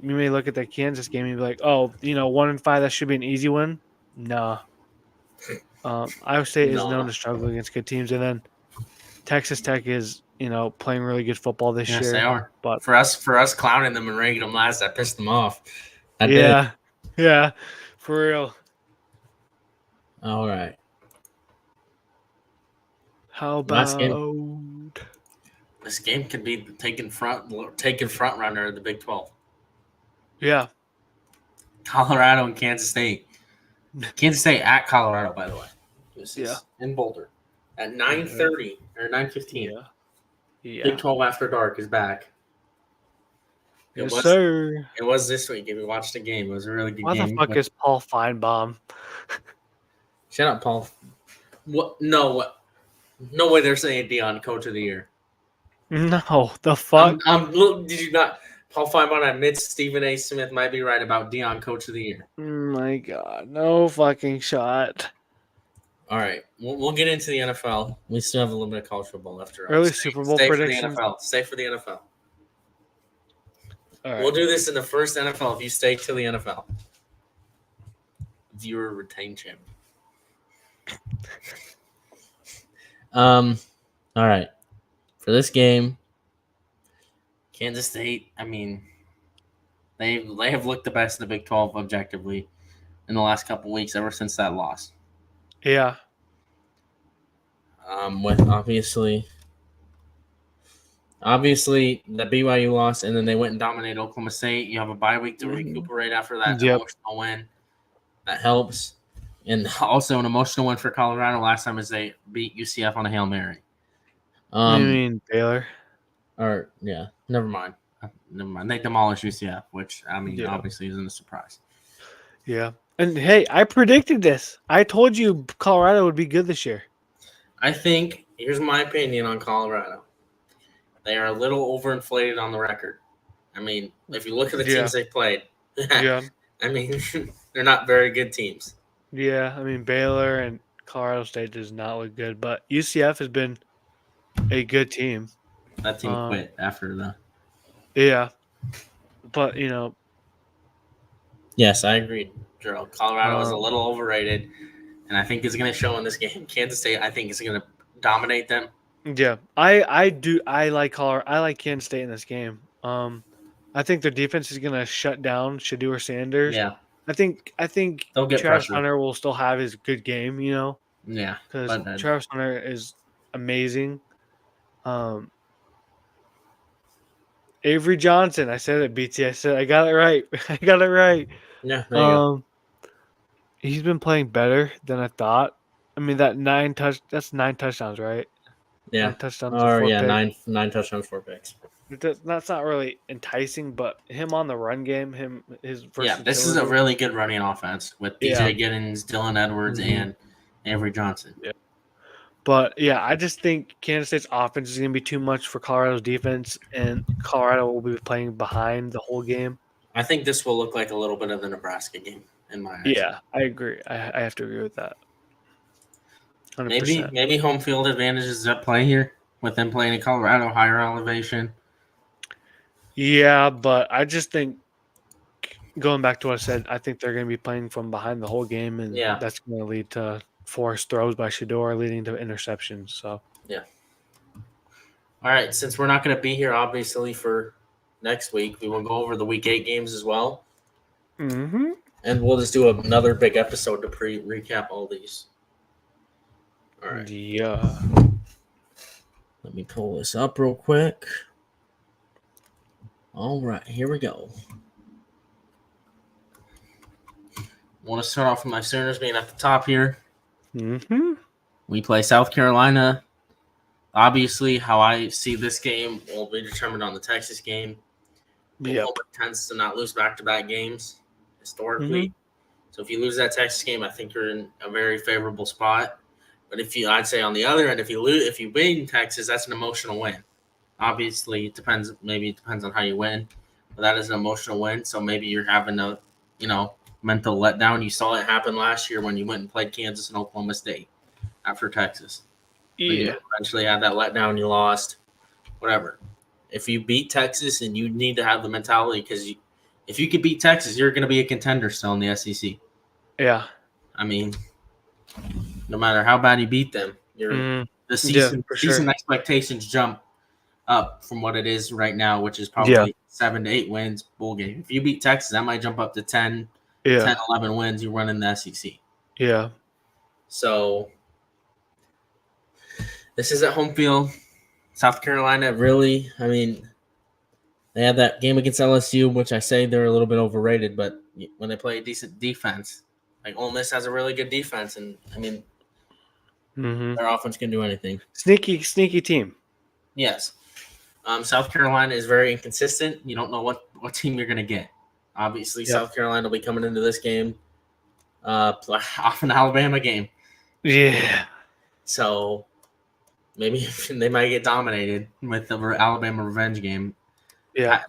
may look at that Kansas game and be like, oh, 1-5, that should be an easy one. No, Iowa State is known No. to struggle against good teams, and then Texas Tech is playing really good football this Yes, they year. are. But For us clowning them and ranking them last, that pissed them off. I did. yeah, yeah, for real. All right. How Last game. about This game could be taking front runner of the Big 12. yeah? Colorado and Kansas State. Kansas State at Colorado, by the way. This Yeah. is in Boulder at 9:30 or 9:15. Yeah, yeah. Big 12 After Dark is back. Yes, sir. It was this week. If you watched the game, it was a really good Why the game. fuck is Paul Feinbaum? Shut up, Paul. What? No, what? No way they're saying Dion Coach of the Year. No, the fuck. Did you not? Paul Feinbaum admits Stephen A. Smith might be right about Dion Coach of the Year. My God, no fucking shot. All right, we'll get into the NFL. We still have a little bit of college football left around. Early Super Bowl predictions. Stay for the NFL. All right. We'll do this in the first NFL if you stay to the NFL. Viewer retained champion. All right. For this game, Kansas State, I mean, they have looked the best in the Big 12 objectively in the last couple weeks ever since that loss. Yeah. With obviously the BYU loss, and then they went and dominated Oklahoma State. You have a bye week to recuperate after that emotional win. That helps. And also an emotional win for Colorado last time as they beat UCF on a Hail Mary. You mean Baylor? Or yeah, never mind. They demolished UCF, which I mean obviously isn't a surprise. Yeah. And hey, I predicted this. I told you Colorado would be good this year. I think here's my opinion on Colorado. They are a little overinflated on the record. I mean, if you look at the teams they played, Yeah. I mean, they're not very good teams. Yeah. I mean, Baylor and Colorado State does not look good, but UCF has been a good team. That team Um, quit after the. yeah, but Yes, I agreed, Gerald. Colorado is a um, little overrated, and I think it's going to show in this game. Kansas State, I think, is going to dominate them. yeah, I like I like Kansas State in this game. I think their defense is gonna shut down Shador Sanders. Yeah, I think they'll get Travis pressure. Hunter will still have his good game, Yeah, because but Travis Hunter is amazing. Um, Avery Johnson, I said it, BT. I said I got it right. I got it right. yeah, there you go. Um, he's been playing better than I thought. I mean that's 9 touchdowns, right? Yeah, 9 touchdowns and or 4 yeah, picks. nine touchdowns, 4 picks. That's not really enticing, but him on the run game, his Yeah, this is a versatility. really good running offense with Yeah. DJ Giddens, Dylan Edwards, Mhm. and Avery Johnson. Yeah. But yeah, I just think Kansas State's offense is going to be too much for Colorado's defense, and Colorado will be playing behind the whole game. I think this will look like a little bit of the Nebraska game in my eyes. Yeah, I agree. I have to agree with that. 100%. Maybe home field advantage is at play here with them playing in Colorado, higher elevation. Yeah, but I just think going back to what I said, I think they're going to be playing from behind the whole game, and Yeah, that's going to lead to forced throws by Shador, leading to interceptions. So yeah. All right, since we're not going to be here, obviously, for next week, we will go over the Week 8 games as well. Mm-hmm. And we'll just do another big episode to recap all these. All right. Yeah. Let me pull this up real quick. All right, here we go. Want to start off with my Sooners being at the top here. Mm-hmm. We play South Carolina. Obviously, how I see this game will be determined on the Texas game. Yep. Oklahoma tends to not lose back-to-back games historically. Mm-hmm. So if you lose that Texas game, I think you're in a very favorable spot. But I'd say on the other end, if you win Texas, that's an emotional win. Obviously, it depends on how you win, but that is an emotional win. So maybe you're having a, mental letdown. You saw it happen last year when you went and played Kansas and Oklahoma State after Texas. When you Yeah. eventually had that letdown, you lost. Whatever. If you beat Texas, and you need to have the mentality, because if you could beat Texas, you're going to be a contender still in the SEC. Yeah. I mean, no matter how bad you beat them, the season expectations jump up from what it is right now, which is probably 7 to 8 wins bowl game. If you beat Texas, that might jump up to 10, 11 wins. You run in the SEC. Yeah. So this is at home field. South Carolina, really, I mean, they had that game against LSU, which I say they're a little bit overrated, but when they play a decent defense, like Ole Miss has a really good defense, and I mean, their offense can do anything. Sneaky team. Yes. South Carolina is very inconsistent. You don't know what team you're going to get. Obviously, South Carolina will be coming into this game off an Alabama game. Yeah. So maybe they might get dominated with the Alabama revenge game. Yeah.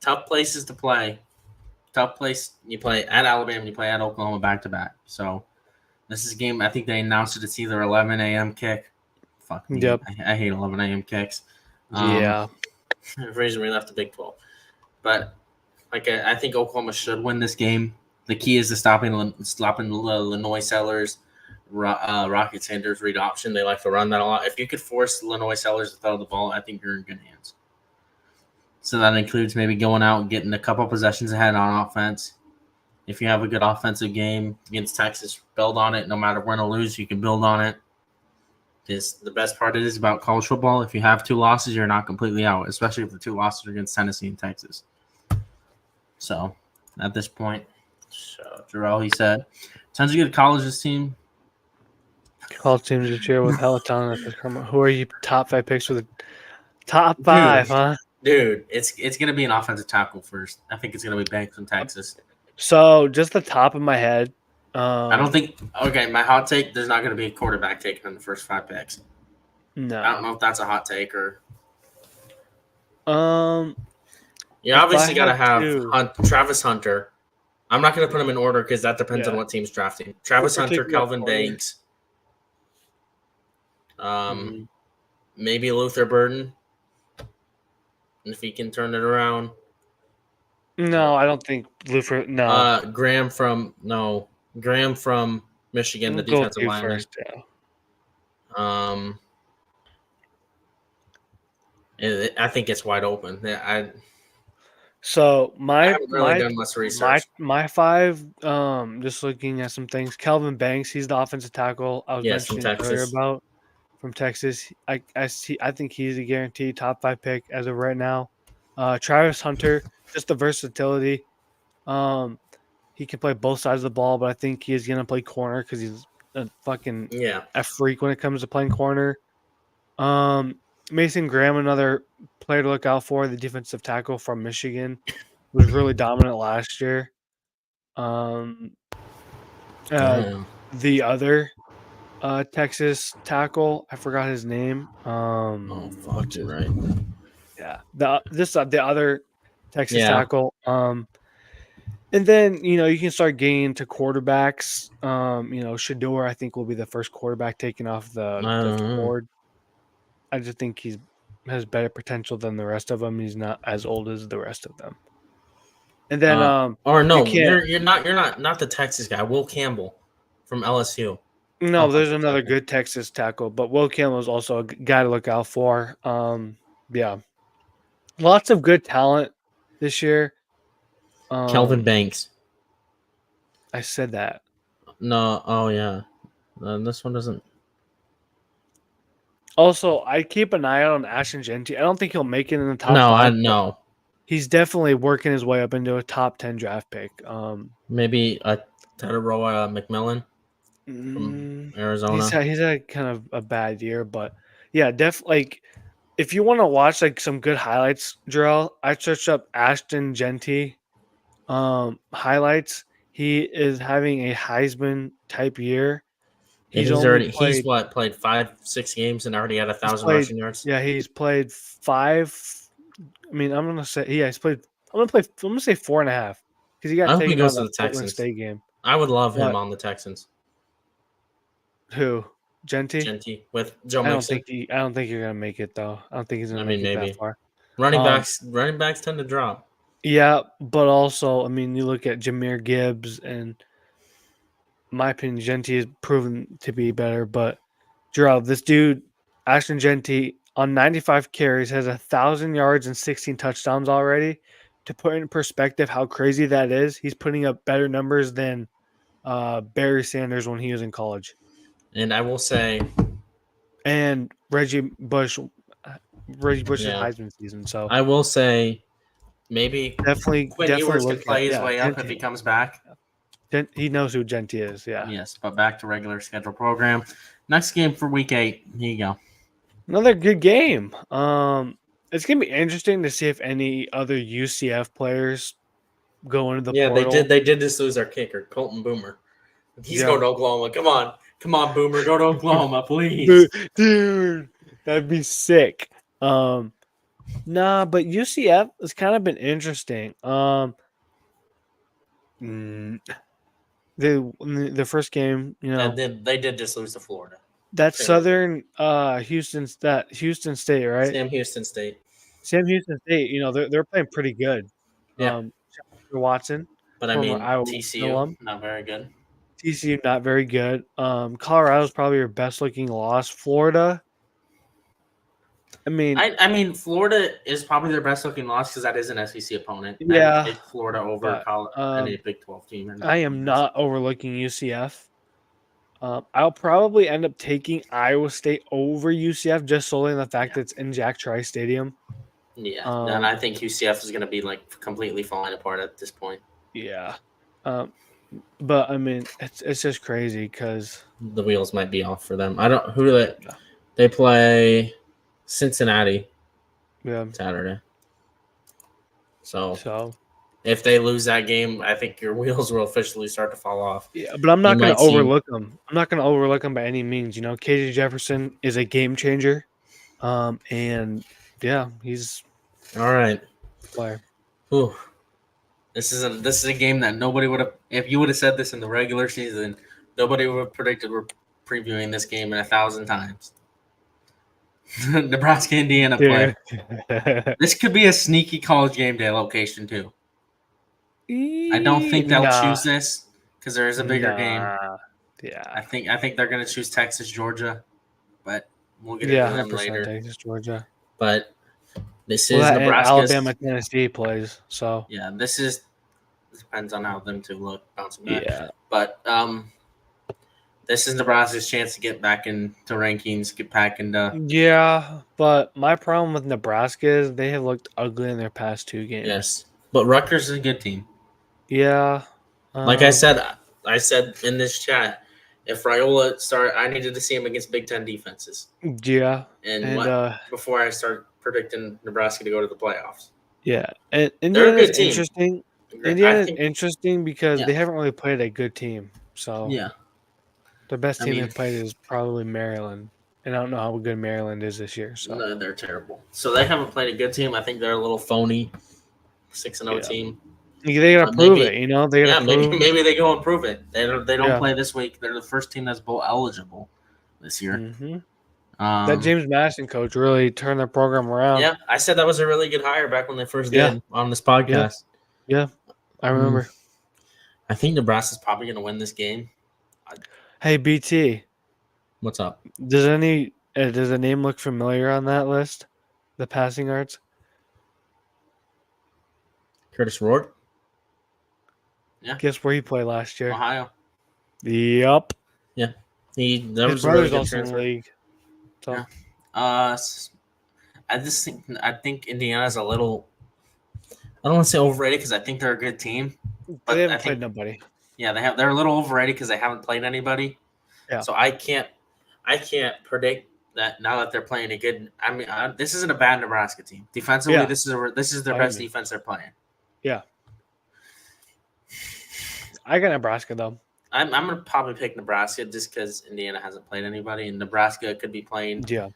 Tough places to play. Tough place. You play at Alabama, you play at Oklahoma back-to-back. So this is a game, I think they announced it. It's either 11 a.m. kick. Fuck me. Yep. I hate 11 a.m. kicks. Yeah. For the reason we left the Big 12. But I think Oklahoma should win this game. The key is to stopping Lenoy Sellers, Rocket Sanders read option. They like to run that a lot. If you could force Lenoy Sellers to throw the ball, I think you're in good hands. So that includes maybe going out and getting a couple possessions ahead on offense. If you have a good offensive game against Texas, build on it. No matter win or lose, you can build on it. Because the best part is about college football. If you have 2 losses, you're not completely out, especially if the 2 losses are against Tennessee and Texas. So at this point, Jarrell, he said, tons of good colleges team. College teams this year with Peloton. Who are you top 5 picks for the top 5, huh? Dude, it's gonna be an offensive tackle first. I think it's gonna be Banks from Texas. So just the top of my head. I don't think. Okay, my hot take: there's not gonna be a quarterback taken in the first 5 picks. No, I don't know if that's a hot take or. You obviously gotta have Travis Hunter. I'm not going to put them in order because that depends on what team's drafting. Travis Hunter, particular Calvin order. Banks, maybe Luther Burden, if he can turn it around. No, I don't think Luther. No, Graham from Michigan, the go defensive to lineman. first. Yeah. I think it's wide open. So I haven't really done much research. my five, just looking at some things. Calvin Banks, he's the offensive tackle I was mentioning earlier about from Texas. I think he's a guaranteed top 5 pick as of right now. Travis Hunter, just the versatility. He can play both sides of the ball, but I think he is gonna play corner because he's a freak when it comes to playing corner. Mason Graham, another player to look out for, the defensive tackle from Michigan, was really dominant last year. The other Texas tackle, I forgot his name. What's his right? Yeah, the other Texas tackle. And then you can start getting to quarterbacks. Shador, I think, will be the first quarterback taken off the board. I just think he has better potential than the rest of them. He's not as old as the rest of them. And then, you're not the Texas guy. Will Campbell from LSU. No, there's another good Texas tackle, but Will Campbell is also a guy to look out for. Yeah, lots of good talent this year. Calvin Banks. I said that. No, oh yeah, this one doesn't. Also, I keep an eye out on Ashton Jeanty. I don't think he'll make it in the top 5. I know. He's definitely working his way up into a top 10 draft pick. Maybe Tataroa McMillan from Arizona. He's had kind of a bad year, but yeah, definitely. If you want to watch some good highlights, Jarrell, I searched up Ashton Jeanty highlights. He is having a Heisman type year. He's played 5-6 games and already had 1,000 rushing yards. Yeah, he's played 5. I mean, I'm gonna say he's played. I'm gonna say 4.5 because he got taken out of the Portland State game. I would love him on the Texans. Who? Jeanty? Jeanty with Joe Mixon. I don't think you're gonna make it though. I don't think he's gonna make it that far. Running backs tend to drop. Yeah, but also, I mean, you look at Jahmyr Gibbs, and in my opinion, Jeanty has proven to be better. But Gerald, this dude, Ashton Jeanty, on 95 carries, has 1,000 yards and 16 touchdowns already. To put in perspective how crazy that is, he's putting up better numbers than Barry Sanders when he was in college. And I will say, and Reggie Bush's Heisman season. So I will say, maybe definitely Ewers can play his way up if he comes back. He knows who Jeanty is. Yeah. Yes, but back to regular schedule program. Next game for week 8. Here you go. Another good game. It's gonna be interesting to see if any other UCF players go into the portal. They did just lose our kicker, Colton Boomer. He's going to Oklahoma. Come on, Boomer, go to Oklahoma, please. Dude, that'd be sick. Nah, but UCF has kind of been interesting. The first game, they did just lose to Florida. That's Southern Houston State, right? Sam Houston State. They're playing pretty good. Yeah. Watson. But I mean, TCU not very good. TCU not very good. Colorado's probably your best looking loss. Florida. I mean, Florida is probably their best looking loss because that is an SEC opponent. Yeah, take Florida over any Big 12 team. I am not overlooking UCF. I'll probably end up taking Iowa State over UCF just solely on the fact that it's in Jack Trice Stadium. Yeah, and I think UCF is going to be completely falling apart at this point. Yeah, but I mean, it's just crazy because the wheels might be off for them. I don't. Who do they play? Cincinnati. Yeah. Saturday. So if they lose that game, I think your wheels will officially start to fall off. Yeah, but I'm not going to overlook them. I'm not going to overlook them by any means. KJ Jefferson is a game changer. And yeah, he's all right. Player. Ooh. This is a game that nobody would have. If you would have said this in the regular season, nobody would have predicted we're previewing this game in 1,000 times. Nebraska Indiana play. This could be a sneaky college game day location too. I don't think they'll choose this because there is a bigger game. Yeah. I think they're going to choose Texas Georgia, but we'll get into them 100% later. Texas Georgia. But this Well, is and Nebraska's. Alabama Tennessee plays. So Yeah, this depends on how them two look bouncing back. yeah. But this is Nebraska's chance to get back into rankings, get back into. Yeah, but my problem with Nebraska is they have looked ugly in their past 2 games. Yes, but Rutgers is a good team. Yeah. Like I said in this chat, if Raiola started, I needed to see him against Big Ten defenses. Yeah. And before I start predicting Nebraska to go to the playoffs. Yeah, and Indiana's interesting. Indiana's interesting because Yeah. they haven't really played a good team. So yeah, the best team they've played is probably Maryland, and I don't know how good Maryland is this year. So no, they're terrible. So they haven't played a good team. I think they're a little phony, 6-0 team. They gotta prove it, you know. They gotta maybe they go and prove it. They don't play this week. They're the first team that's bowl eligible this year. Mm-hmm. That James Madison coach really turned their program around. Yeah, I said that was a really good hire back when they first did on this podcast. Yeah, I remember. I think Nebraska's probably going to win this game. Hey, BT. What's up? Does a name look familiar on that list? The passing yards? Curtis Rourke? Yeah. Guess where he played last year? Ohio. Yep. Yeah. His brother's really also in the league. So. Yeah. I think Indiana's a little. I don't want to say overrated because I think they're a good team. But they haven't played nobody. Yeah, they're a little overrated because they haven't played anybody. Yeah. So I can't predict that now that they're playing a good. I mean, this isn't a bad Nebraska team. Defensively, this is their best defense they're playing. Yeah. I got Nebraska though. I'm gonna probably pick Nebraska just because Indiana hasn't played anybody, and Nebraska could be playing. Yeah.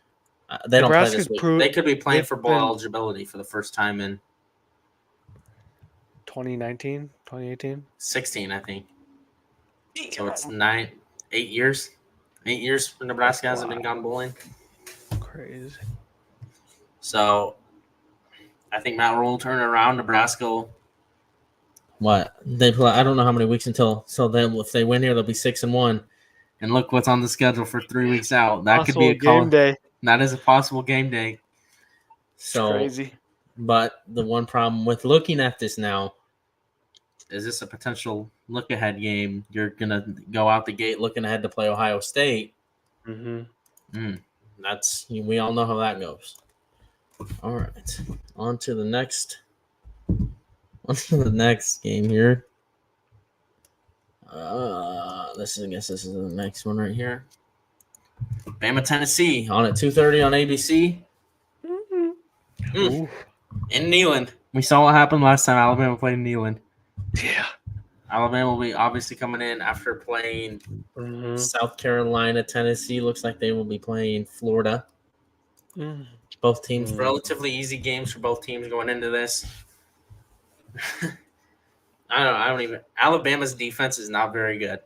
They don't play this week. They could be playing for bowl eligibility for the first time in 2019, 2018? 16, I think. So it's 8 years. 8 years for Nebraska hasn't been gone bowling. Crazy. So I think Matt Rule will turn it around. Nebraska what? They play I don't know how many weeks until if they win here, they'll be 6-1. And look what's on the schedule for 3 weeks out. That could be a game day. That is a possible game day. So crazy. But the one problem with looking at this now is this a potential look-ahead game? You're going to go out the gate looking ahead to play Ohio State. Mm-hmm. We all know how that goes. All right. On to the next game here. I guess this is the next one right here. Bama, Tennessee on at 2:30 on ABC. Mm-hmm. In Neyland. We saw what happened last time Alabama played in Neyland. Yeah. Alabama will be obviously coming in after playing South Carolina. Tennessee looks like they will be playing Florida. Both teams, relatively easy games for both teams going into this. Alabama's defense is not very good.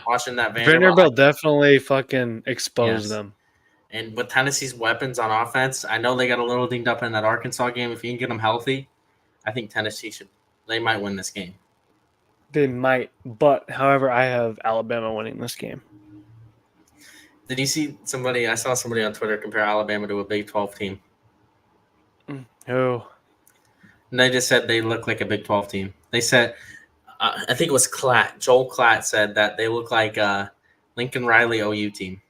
Watching that Vanderbilt definitely fucking exposed them. And with Tennessee's weapons on offense, I know they got a little dinged up in that Arkansas game. If you can get them healthy, I think Tennessee they might win this game. They might, but however, I have Alabama winning this game. Did you see somebody? I saw somebody on Twitter compare Alabama to a Big 12 team. Who? And they just said they look like a Big 12 team. They said, I think it was Klatt. Joel Klatt said that they look like a Lincoln Riley OU team.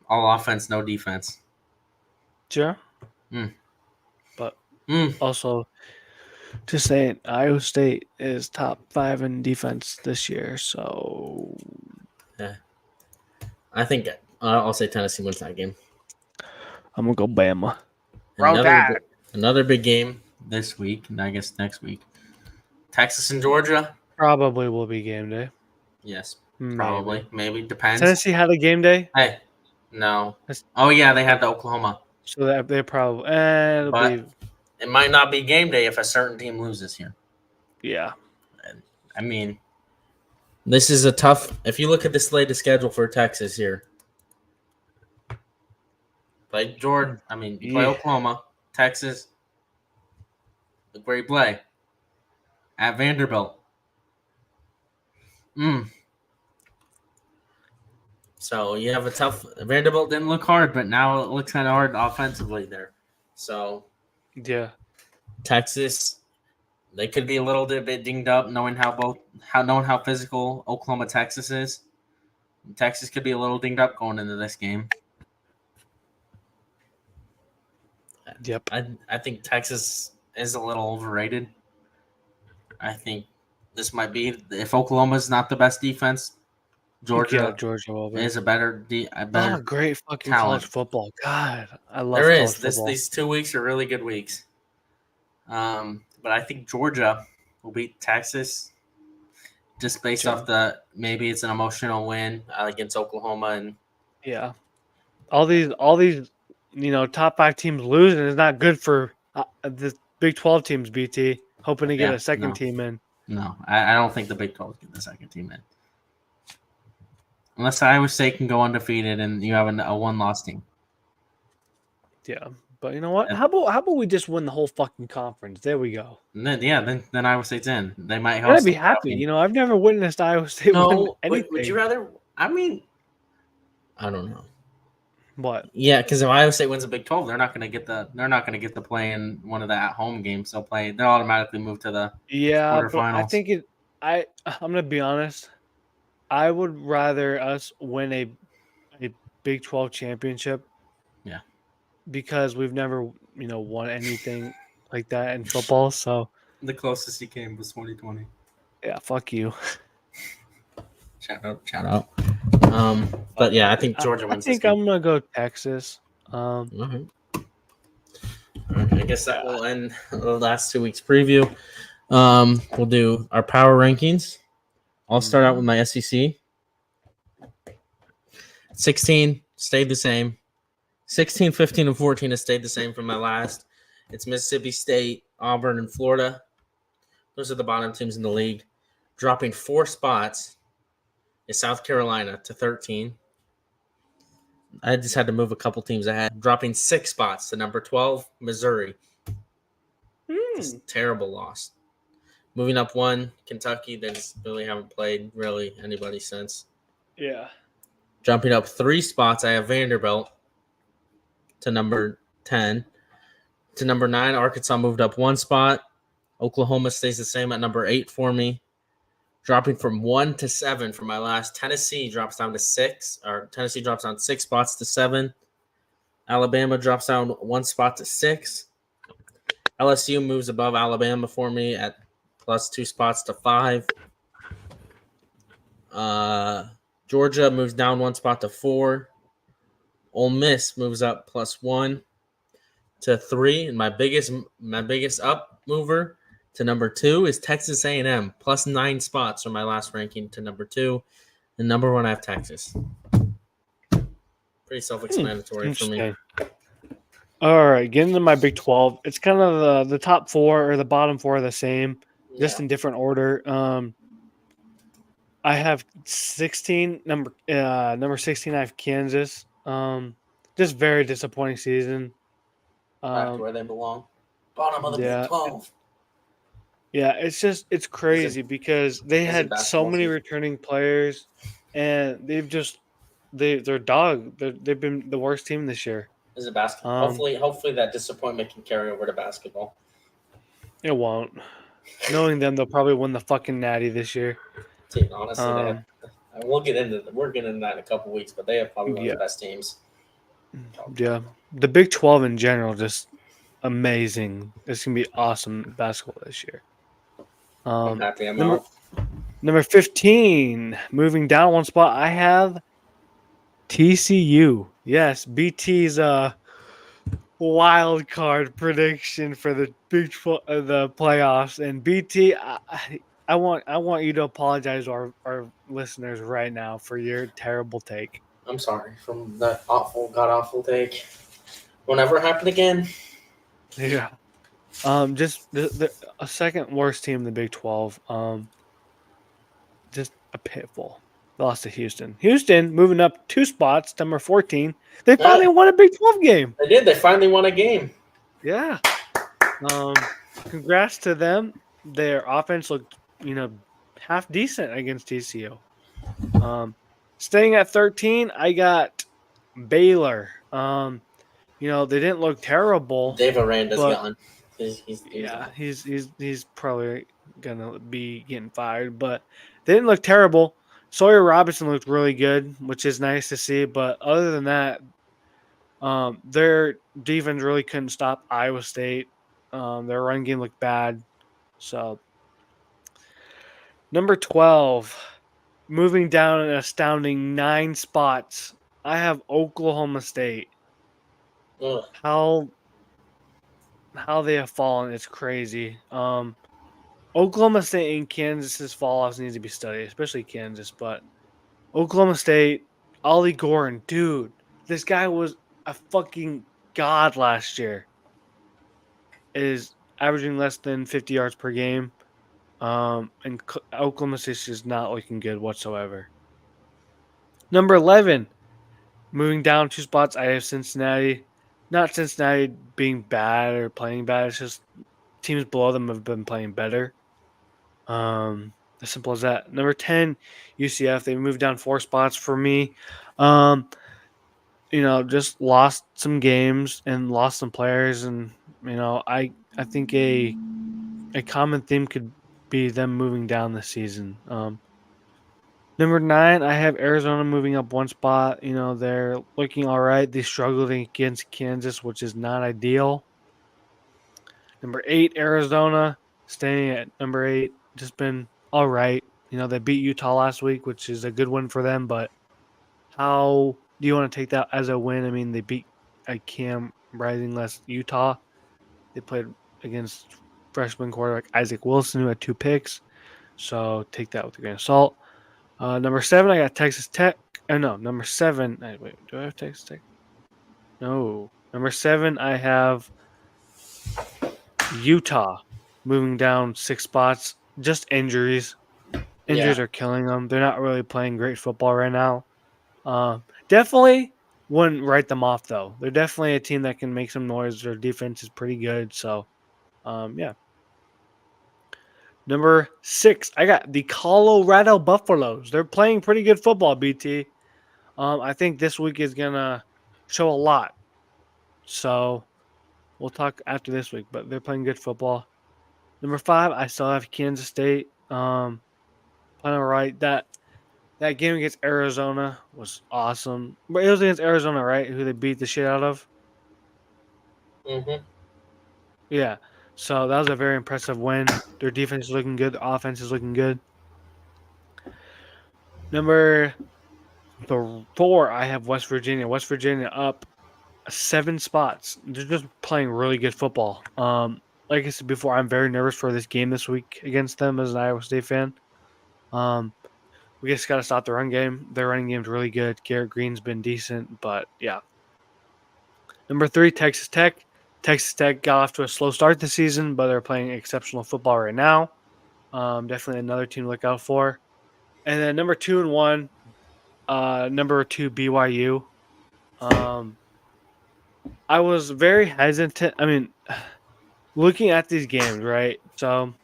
All offense, no defense. Sure. But also, just saying, Iowa State is top 5 in defense this year. So, yeah, I think I'll say Tennessee wins that game. I'm gonna go Bama. Another big game this week, and I guess next week. Texas and Georgia probably will be game day. Yes, probably. Maybe depends. Tennessee had a game day. Hey, no. Oh yeah, they had the Oklahoma. So that they probably it might not be game day if a certain team loses here. Yeah. I mean, this is a tough. If you look at the slate of schedule for Texas here, play Georgia. I mean, you play Yeah. Oklahoma, Texas. Look where you play at Vanderbilt. So you have a tough. Vanderbilt didn't look hard, but now it looks kind of hard offensively there. So Yeah. Texas, they could be a little bit dinged up, knowing how physical Oklahoma Texas is. Texas could be a little dinged up going into this game. Yep. I think Texas is a little overrated. I think this might be if Oklahoma's not the best defense, Yeah, Georgia Georgia will be. is a better Oh, great fucking college talent. football. God, I There love college is football. these 2 weeks are really good weeks. But I think Georgia will beat Texas just based off maybe it's an emotional win against Oklahoma and Yeah. All these top 5 teams losing is not good for the Big 12 teams, BT, hoping to get a second team in. No, I don't think the Big 12 get the second team in. Unless Iowa State can go undefeated and you have a one-loss team. Yeah. But you know what? How about we just win the whole fucking conference? There we go. And then Iowa State's in. They might I'd host be happy. I've never witnessed Iowa State win anything. Would you rather? I mean, I don't know. What? Yeah, because if Iowa State wins the Big 12, they're not going to get the play in one of the at-home games. They'll automatically move to the Yeah, but I quarterfinals. think I'm gonna be honest. I would rather us win a Big 12 championship. Yeah. Because we've never, won anything like that in football. So the closest he came was 2020. Yeah, fuck you. Shout out. But yeah, I think Georgia wins. I think I'm gonna go Texas. I guess that will end the last 2 weeks preview. We'll do our power rankings. I'll start out with my SEC. 16 stayed the same. 16, 15, and 14 has stayed the same from my last. It's Mississippi State, Auburn, and Florida. Those are the bottom teams in the league. Dropping 4 spots is South Carolina to 13. I just had to move a couple teams ahead. Dropping 6 spots to number 12, Missouri. Just terrible loss. Moving up 1, Kentucky. They just really haven't played really anybody since. Yeah. Jumping up 3 spots, I have Vanderbilt to number 10. To number 9, Arkansas moved up 1 spot. Oklahoma stays the same at number 8 for me. Dropping from 1 to 7 for my last. Tennessee drops down to 6. Or Tennessee drops down 6 spots to 7. Alabama drops down 1 spot to 6. LSU moves above Alabama for me at plus 2 spots to 5. Georgia moves down 1 spot to 4. Ole Miss moves up plus 1 to 3. And my biggest up mover to number 2 is Texas A&M, plus 9 spots from my last ranking to number 2. And number 1, I have Texas. Pretty self-explanatory for me. All right, getting to my Big 12. It's kind of the top 4 or the bottom 4 are the same, just in different order. I have 16. Number 16, I have Kansas. Just very disappointing season. Back to where they belong. Bottom of the Big 12. Yeah, it's crazy because they had so many returning players, and they've they're dog. They've been the worst team this year. Is it basketball? Hopefully that disappointment can carry over to basketball. It won't. Knowing them, they'll probably win the fucking Natty this year. Dude, honestly, we're getting into that in a couple weeks, but they have probably one of the best teams. Yeah, the Big 12 in general, just amazing. It's gonna be awesome basketball this year. I'm happy I'm out. Number 15, moving down 1 spot, I have TCU. Yes, BT's wild card prediction for the Big 12, the playoffs. And BT, I want you to apologize to our listeners right now for your terrible take. I'm sorry from that god awful take. Will never happen again. Yeah. Just a second worst team in the Big 12. Just a pitfall. Lost to Houston. Houston moving up 2 spots, number 14. They finally Ah, won a Big 12 game. they did. They finally won a game. Yeah. Congrats to them. Their offense looked, half decent against TCU. Staying at 13, I got Baylor. They didn't look terrible, Dave Aranda's but gone. He's yeah, gone. he's probably gonna be getting fired. But they didn't look terrible. Sawyer Robinson looked really good, which is nice to see. But other than that, their defense really couldn't stop Iowa State. Their run game looked bad. So number 12, moving down an astounding 9 spots. I have Oklahoma State. Ugh. How they have fallen is crazy. Oklahoma State and Kansas's fall offs needs to be studied, especially Kansas. But Oklahoma State, Ollie Gordon, dude, this guy was a fucking god last year. Is averaging less than 50 yards per game. And Oklahoma State is not looking good whatsoever. Number 11, moving down 2 spots, I have Cincinnati. Not Cincinnati being bad or playing bad. It's just teams below them have been playing better. As simple as that. Number 10, UCF. They moved down 4 spots for me. Just lost some games and lost some players, and I think a common theme could be them moving down this season. Number 9, I have Arizona moving up 1 spot. They're looking all right. They struggled against Kansas, which is not ideal. Number 8, Arizona, staying at number 8, just been all right. They beat Utah last week, which is a good win for them. But how do you want to take that as a win? I mean, they beat a Cam Rising-less Utah. They played against freshman quarterback Isaac Wilson, who had 2 picks. So take that with a grain of salt. Number 7, I got Texas Tech. No, number 7. Wait, do I have Texas Tech? No. Number 7, I have Utah moving down 6 spots. Just injuries. Yeah. Injuries are killing them. They're not really playing great football right now. Definitely wouldn't write them off, though. They're definitely a team that can make some noise. Their defense is pretty good. So, yeah. Number 6, I got the Colorado Buffaloes. They're playing pretty good football, BT. I think this week is going to show a lot. So, we'll talk after this week, but they're playing good football. Number 5, I still have Kansas State. Playing all right. That game against Arizona was awesome. But it was against Arizona, right? Who they beat the shit out of? Mm-hmm. Yeah. So that was a very impressive win. Their defense is looking good. The offense is looking good. Number 4, I have West Virginia. West Virginia up 7 spots. They're just playing really good football. Like I said before, I'm very nervous for this game this week against them as an Iowa State fan. We just got to stop the run game. Their running game's really good. Garrett Green's been decent, but yeah. Number 3, Texas Tech. Texas Tech got off to a slow start this season, but they're playing exceptional football right now. Definitely another team to look out for. And then number 2 and 1, number 2 BYU. I was very hesitant. I mean, looking at these games, right? So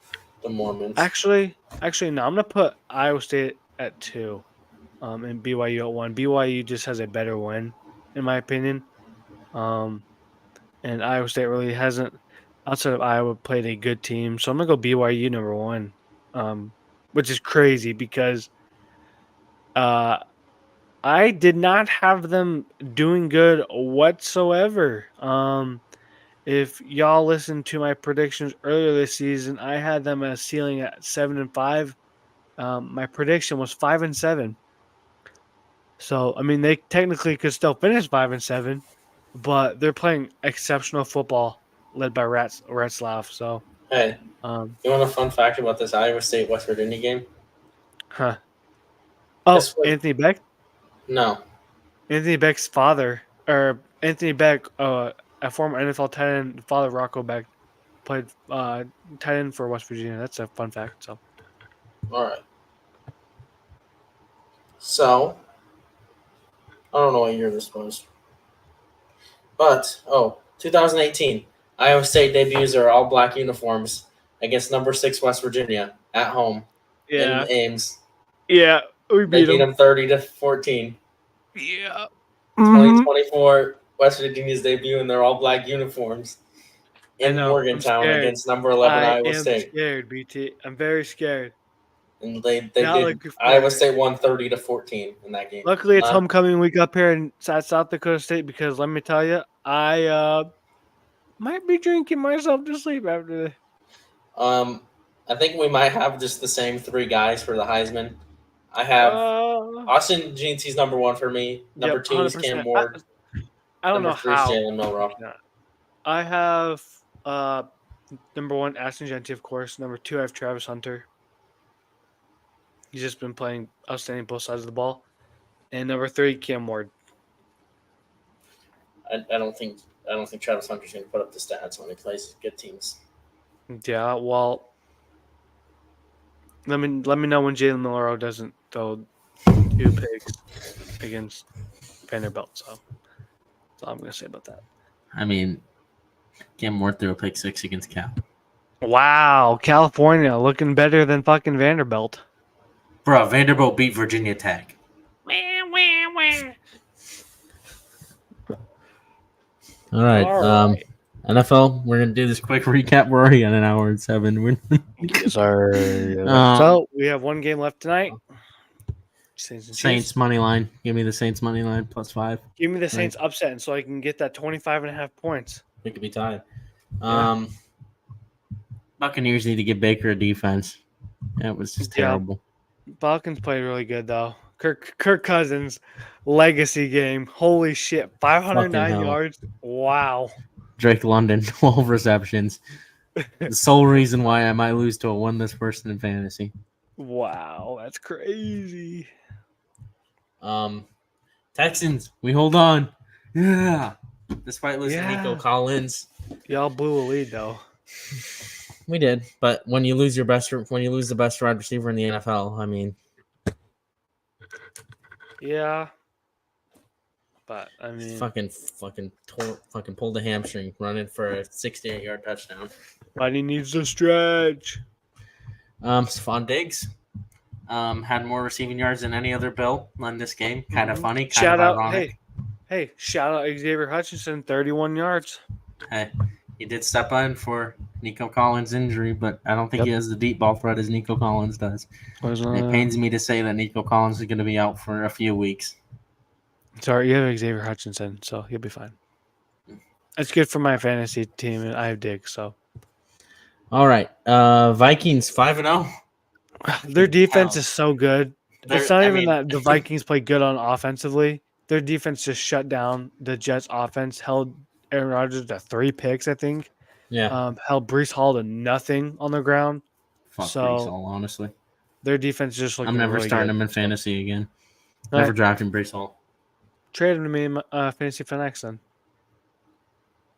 The Mormons. actually, no. I'm gonna put Iowa State at 2, and BYU at 1. BYU just has a better win, in my opinion. And Iowa State really hasn't, outside of Iowa, played a good team. So I'm gonna go BYU number 1, which is crazy because I did not have them doing good whatsoever. If y'all listened to my predictions earlier this season, I had them as ceiling at 7-5. My prediction was 5-7. So I mean, they technically could still finish 5-7, but they're playing exceptional football, led by Ratzlaff. So, Hey, um, you want a fun fact about this Iowa State West Virginia game? huh. Oh, This was Anthony Beck. no. Anthony Beck's father, or Anthony Beck, a former NFL tight end, father Rocco Beck. played tight end for West Virginia. That's a fun fact. So, All right. So, I don't know what year this was. But, 2018. Iowa State debuts are all black uniforms against number 6 West Virginia at home in yeah, Ames. yeah, we They beat beat them. them 30-14. Yeah. 2024, West Virginia's debut in their all black uniforms I in know. I'm Morgantown scared. against number 11 I Iowa am State. scared, BT. I'm very scared. And they Not did. looking Iowa forward. State won 30-14 in that game. Luckily, it's homecoming week up here in South Dakota State because let me tell you, I might be drinking myself to sleep after this. I think we might have just the same 3 guys for the Heisman. I have Austin Jeanty's number 1 for me. Number Yep, 2 is Cam 100%. Ward. I don't Number know 3 is how. Jalen Milrow. I have number 1, Ashton Genty, of course. Number 2, I have Travis Hunter. He's just been playing outstanding both sides of the ball. And number 3, Cam Ward. I don't think Travis Hunter's going to put up the stats when he plays good teams. Yeah, well, let me know when Jalen Milrow doesn't throw 2 picks against Vanderbilt. So that's all I'm going to say about that. I mean, Cam Ward threw a pick 6 against Cal. Wow, California looking better than fucking Vanderbilt. Bro, Vanderbilt beat Virginia Tech. All right. NFL, we're going to do this quick recap. We're already at an hour and 7. Yes, sir. So we have 1 game left tonight. Saints money line. Give me the Saints money line +5. Give me the Saints upset so I can get that 25.5 points. It could be tied. Buccaneers need to give Baker a defense. That was just terrible. Falcons played really good though. Kirk Cousins legacy game. Holy shit. 509 yards. Wow. Drake London, 12 receptions. The sole reason why I might lose to a one-less person in fantasy. Wow, that's crazy. Texans, we hold on. Yeah. Despite losing Nico Collins. Y'all blew a lead though. We did, but when you lose the best wide receiver in the NFL, I mean, yeah. But I mean, fucking pulled a hamstring running for a 68-yard touchdown. But he needs to stretch. Stephon Diggs had more receiving yards than any other Bill in this game. Kind of funny. Shout out, ironic. Hey! Shout out Xavier Hutchinson, 31 yards. Hey, he did step in for Nico Collins' injury, but I don't think he has the deep ball threat as Nico Collins does. It pains me to say that Nico Collins is going to be out for a few weeks. Sorry, you have Xavier Hutchinson, so he'll be fine. It's good for my fantasy team, and I have Diggs, so. All right. Vikings 5-0. Their defense is so good. It's not even that the Vikings play good on offensively. Their defense just shut down the Jets' offense, held Aaron Rodgers to 3 picks, I think. Yeah. Held Breece Hall to nothing on the ground. Fuck Breece Hall, honestly. Their defense just looking I'm never really starting good. him in fantasy again. Never drafting Breece Hall. Trade him to me in Fantasy Fanatics then.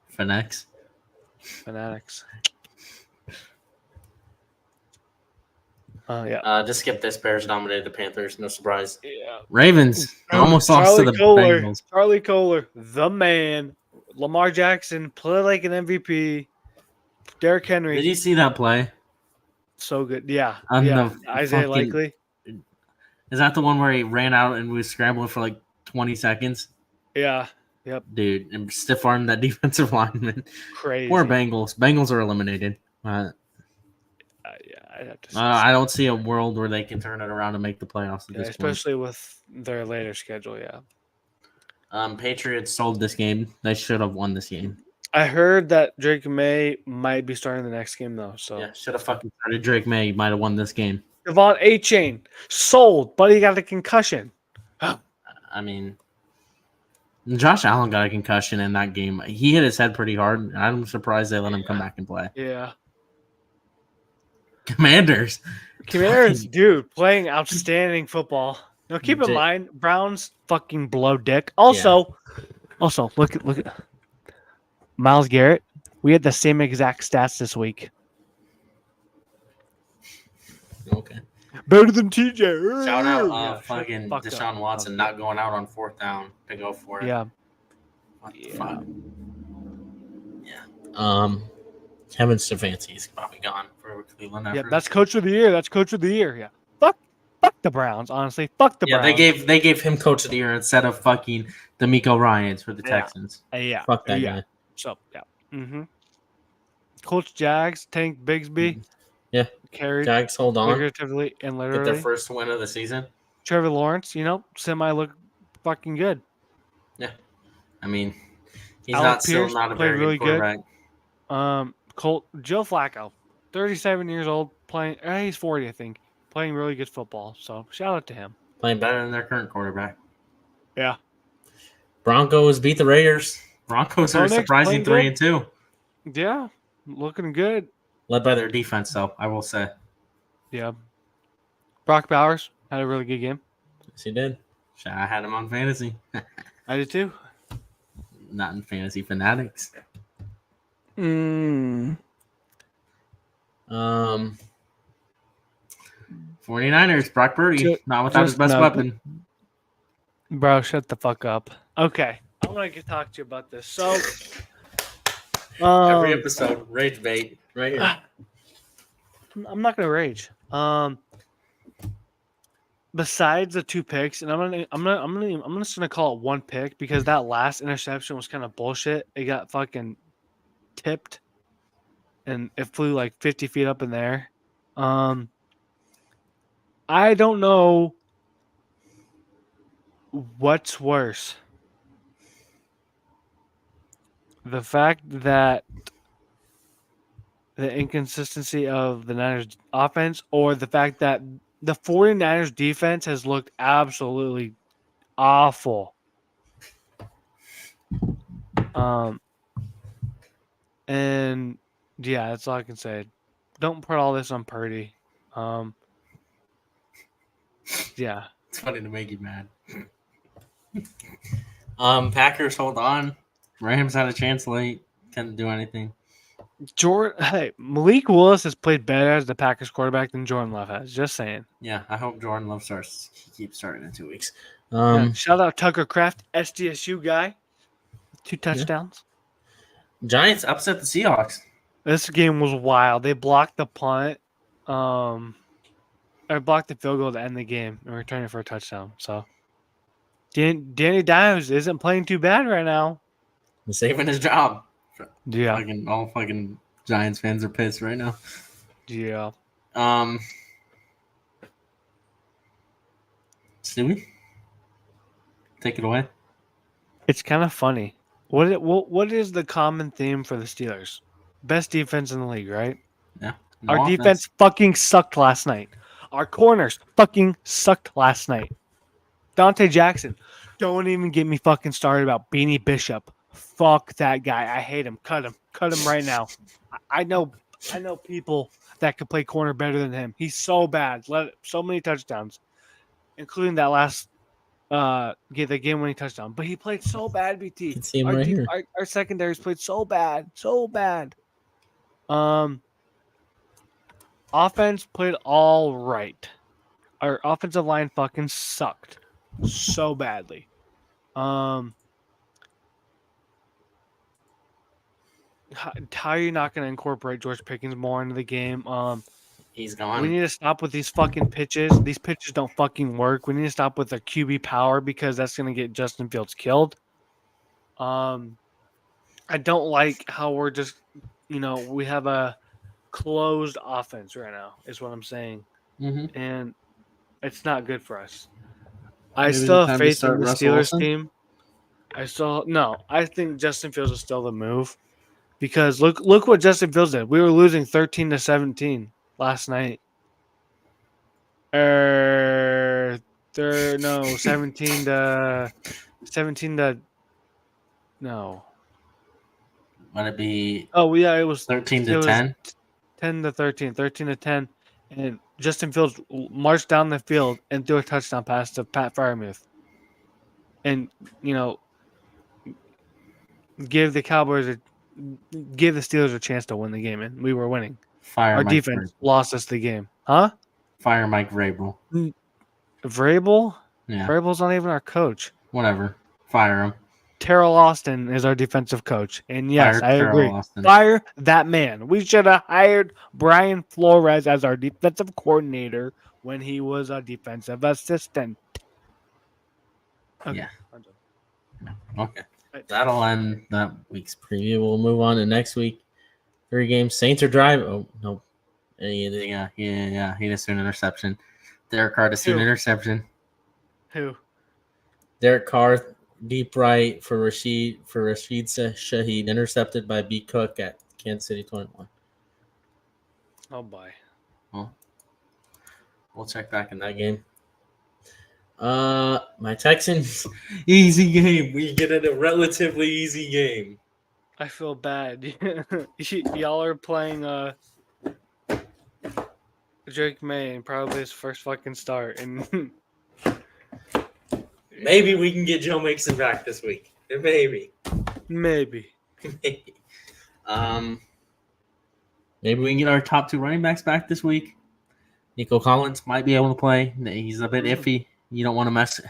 Fanatics. Yeah. Just skip this. Bears dominated the Panthers. No surprise. Yeah. Ravens almost lost to the Bengals. Charlie Kohler, the man. Lamar Jackson, play like an MVP. Derrick Henry. Did you see that play? So good. Yeah. Isaiah Likely. Is that the one where he ran out and was scrambling for like 20 seconds? Yeah. Yep. Dude, and stiff armed that defensive lineman. Crazy. Poor Bengals. Bengals are eliminated. Yeah, I'd have to say I don't see a world where they can turn it around and make the playoffs at this especially with their later schedule, yeah. Patriots sold this game. They should have won this game. I heard that Drake May might be starting the next game, though. So yeah, should have fucking started Drake May. Might have won this game. Devon A-Chain, sold, but he got a concussion. I mean, Josh Allen got a concussion in that game. He hit his head pretty hard. I'm surprised they let him come back and play. Yeah. Commanders, dude, playing outstanding football. Now, keep in mind, Browns fucking blow dick. Also, look at Myles Garrett, We had the same exact stats this week. Okay. Better than TJ. Shout out Yeah, shut the fucking fuck up. Deshaun Watson not going out on 4th down to go for it. Yeah. What the Yeah. fuck? Yeah. Kevin Stefanski's probably gone for Cleveland. Yeah, After that's coach of the year. That's coach of the year. Yeah. Fuck the Browns, honestly. Fuck the yeah, Browns. they gave him coach of the year instead of fucking D'Amico Ryans for the Yeah. Texans. Yeah. Fuck that Yeah. guy. So, yeah. Mm-hmm. Colts, Jags, Tank Bigsby Yeah. carried Jags, hold on. figuratively and Get their literally. first win of the season. Trevor Lawrence, semi look fucking good. Yeah. I mean, he's Alec still Pierce not a played very really good quarterback. Joe Flacco, 37 years old, playing. He's 40, I think, playing really good football. So shout out to him. Playing better than their current quarterback. Yeah. Broncos beat the Raiders. Broncos are surprising 3-2. Yeah, looking good. Led by their defense, though, I will say. Yeah. Brock Bowers had a really good game. Yes, he did. I had him on fantasy. I did too. Not in Fantasy Fanatics. 49ers, Brock Purdy, not without his best weapon. Bro, shut the fuck up. Okay. I want to talk to you about this. So, every episode, rage bait, right here. I'm not gonna rage. Besides the 2 picks, and I'm just gonna call it 1 pick because that last interception was kind of bullshit. It got fucking tipped, and it flew like 50 feet up in the air. I don't know what's worse. The fact that the inconsistency of the Niners offense or the fact that the 49ers defense has looked absolutely awful. And yeah, that's all I can say. Don't put all this on Purdy. Yeah. It's funny to make you mad. Packers, hold on. Rams had a chance late. Couldn't do anything. Malik Willis has played better as the Packers quarterback than Jordan Love has. Just saying. Yeah, I hope Jordan Love starts. He keeps starting in 2 weeks. Shout out Tucker Kraft, SDSU guy, 2 touchdowns. Yeah. Giants upset the Seahawks. This game was wild. They blocked the punt, or blocked the field goal to end the game and return it for a touchdown. So Danny Dimes isn't playing too bad right now. He's saving his job. Yeah. All fucking Giants fans are pissed right now. Yeah. Stewie, take it away. It's kind of funny. What is the common theme for the Steelers? Best defense in the league, right? Yeah. Our defense fucking sucked last night. Our corners fucking sucked last night. Dante Jackson. Don't even get me fucking started about Beanie Bishop. Fuck that guy. I hate him. Cut him. Cut him right now. I know people that could play corner better than him. He's so bad. So many touchdowns, including that last the game-winning touchdown. But he played so bad, BT. You can see him right here. Our secondaries played so bad. So bad. Offense played all right. Our offensive line fucking sucked so badly. How are you not going to incorporate George Pickens more into the game? He's gone. We need to stop with these fucking pitches. These pitches don't fucking work. We need to stop with the QB power because that's going to get Justin Fields killed. I don't like how we're just, we have a closed offense right now is what I'm saying. Mm-hmm. And it's not good for us. I still have faith in the Steelers team. I think Justin Fields is still the move because look what Justin Fields did. We were losing 13-17 last night. 17 to no. Would it be? Oh yeah, it was 13 to 10. 10 to 13, 13 to 10, and Justin Fields marched down the field and threw a touchdown pass to Pat Freiermuth, and give the Cowboys gave the Steelers a chance to win the game, and we were winning. Fire Our Mike defense Vrabel. lost us the game. Huh? Fire Mike Vrabel. Vrabel? Yeah. Vrabel's not even our coach. Whatever. Fire him. Terrell Austin is our defensive coach. And yes, Fire I Terrell agree. Austin. Fire that man. We should have hired Brian Flores as our defensive coordinator when he was a defensive assistant. Okay. Yeah. Okay. That'll end that week's preview. We'll move on to next week. 3 games. Saints are driving. Oh, no. Yeah. He just threw an interception. Derek Carr just threw an interception. Who? Derek Carr, deep right for Rashid Shaheed, intercepted by B. Cook at Kansas City 21. Oh, boy. Well, we'll check back in that game. My Texans, easy game. We get in a relatively easy game. I feel bad. Y'all are playing Drake May and probably his first fucking start. And maybe we can get Joe Mixon back this week. Maybe. Maybe. Maybe we can get our top 2 running backs back this week. Nico Collins might be able to play. He's a bit iffy. You don't want to mess.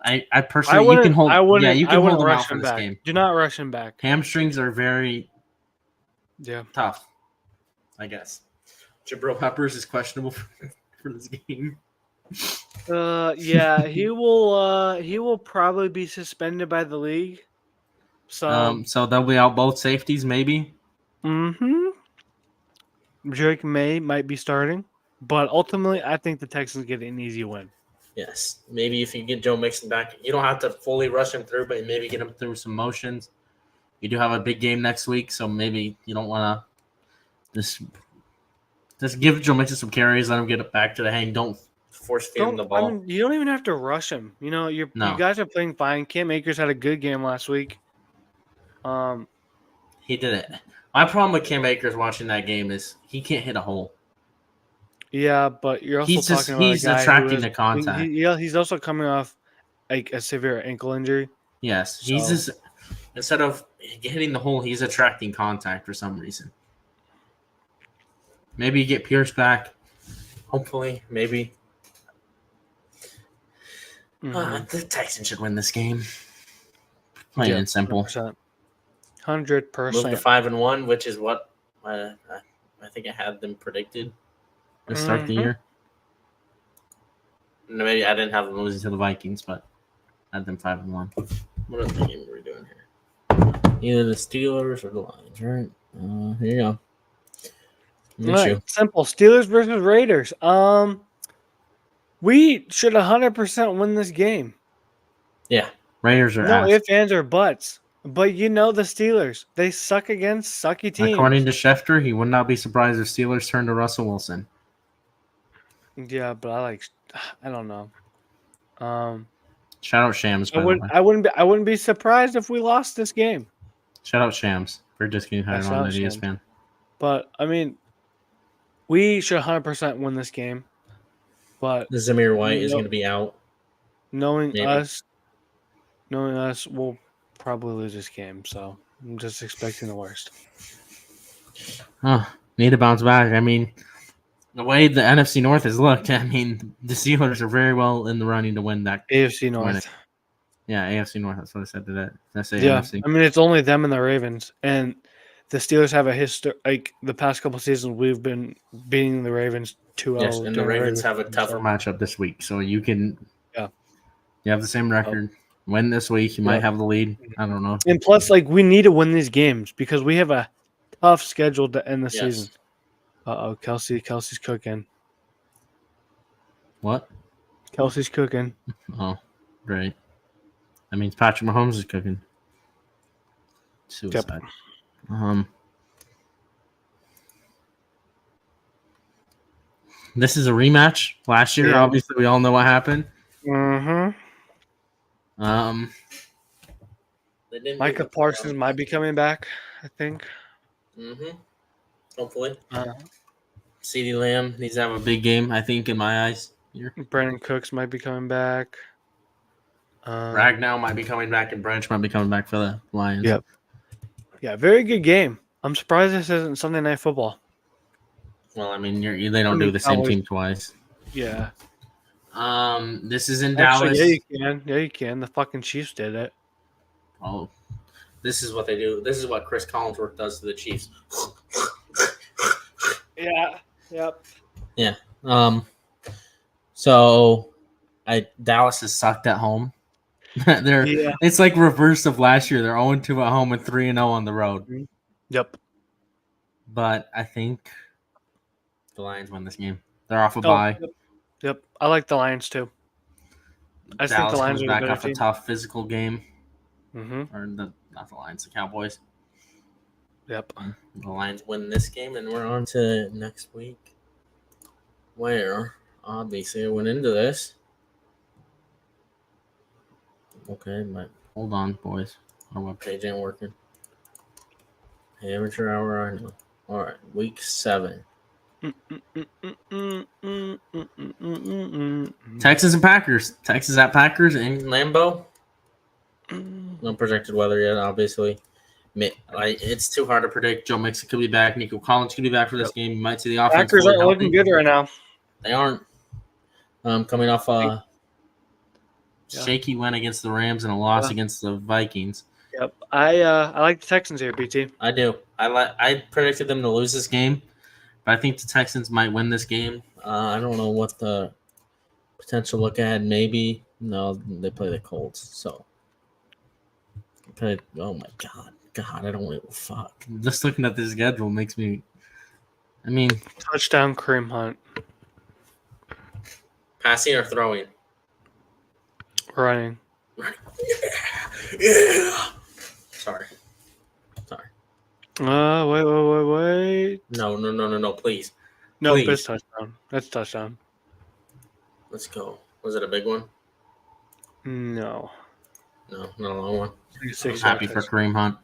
I personally, you can hold. You can hold him out for this game. Do not rush him back. Hamstrings are very tough, I guess. Jabril Peppers is questionable for this game. Yeah, he will probably be suspended by the league. So they'll be out both safeties, maybe. Drake May might be starting, but ultimately, I think the Texans get an easy win. Yes, maybe if you get Joe Mixon back, you don't have to fully rush him through, but maybe get him through some motions. You do have a big game next week, so maybe you don't want to just give Joe Mixon some carries, let him get it back to the hang. Don't force feed him the ball. I mean, you don't even have to rush him. You know, you guys are playing fine. Cam Akers had a good game last week. He did it. My problem with Cam Akers watching that game is he can't hit a hole. Yeah, but you're also talking about he's attracting the contact. He's also coming off like a severe ankle injury. Yes, he's just instead of hitting the hole, he's attracting contact for some reason. Maybe you get Pierce back. Hopefully, maybe. The Texans should win this game. Plain and simple. 100%. Move to 5-1, which is what I think I had them predicted to start the year. Maybe I didn't have them losing to the Vikings, but I had them 5-1. What other game are we doing here? Either the Steelers or the Lions, right? Here you go. Right. Simple. Steelers versus Raiders. We should 100% win this game. Yeah. Raiders are no ifs, ands, or buts. But you know the Steelers. They suck against sucky teams. According to Schefter, he would not be surprised if Steelers turn to Russell Wilson. Yeah, but I don't know. Shout out Shams. I wouldn't be surprised if we lost this game. Shout out Shams for just getting hired on the ESPN. But I mean, we should 100% win this game. But the Zamir White is going to be out. Knowing us, we'll probably lose this game. So I'm just expecting the worst. Need to bounce back. I mean, the way the NFC North has looked, I mean, the Steelers are very well in the running to win that. AFC North. Yeah, AFC North. That's what I said to that. I say NFC. I mean, it's only them and the Ravens. And the Steelers have a history. Like the past couple seasons, we've been beating the Ravens 2-0. Yes, and the Ravens have a tougher matchup this week. So you can you have the same record. Win this week. You might have the lead. I don't know. And plus, we need to win these games because we have a tough schedule to end the season. Kelsey's cooking. What? Kelsey's cooking. Oh, great. That means Patrick Mahomes is cooking. Suicide. Yep. This is a rematch. Last year, obviously, we all know what happened. Micah Parsons might be coming back, I think. Hopefully. CeeDee Lamb needs to have a big game, I think, in my eyes. Here. Brandon Cooks might be coming back. Ragnow might be coming back, and Branch might be coming back for the Lions. Yep. Yeah, very good game. I'm surprised this isn't Sunday Night Football. Well, I mean, they don't do the same team twice. Yeah. This is in Actually, Dallas. yeah, you can. Yeah, you can. The fucking Chiefs did it. Oh, this is what they do. This is what Chris Collinsworth does to the Chiefs. Yeah. Yep. Yeah. So, Dallas is sucked at home. It's like reverse of last year. They're 0-2 at home and 3-0 on the road. Yep. But I think the Lions win this game. They're off a bye. Yep. I like the Lions too. I think the Lions comes back off a tough physical game. Mm-hmm. Or not the Lions, the Cowboys. Yep. The Lions win this game, and we're on to next week, where obviously I went into this. Okay, but hold on, boys. Our webpage ain't working. Amateur hour, I know. All right, week 7. Texans and Packers. Texas at Packers in Lambeau. No projected weather yet, obviously. It's too hard to predict. Joe Mixon could be back. Nico Collins could be back for this game. You might see the offense. Packers aren't looking good right now. They aren't. Coming off a shaky win against the Rams and a loss against the Vikings. Yep. I like the Texans here, BT. I do. I predicted them to lose this game, but I think the Texans might win this game. I don't know what the potential look ahead. Maybe. No, they play the Colts. So. Oh my God, I don't give a fuck. Just looking at this schedule makes me. I mean, touchdown, Kareem Hunt. Passing or throwing? Running. Yeah. Sorry. Wait. No, please. No, it's touchdown. That's touchdown. Let's go. Was it a big one? No, not a long one. I'm happy for Kareem Hunt.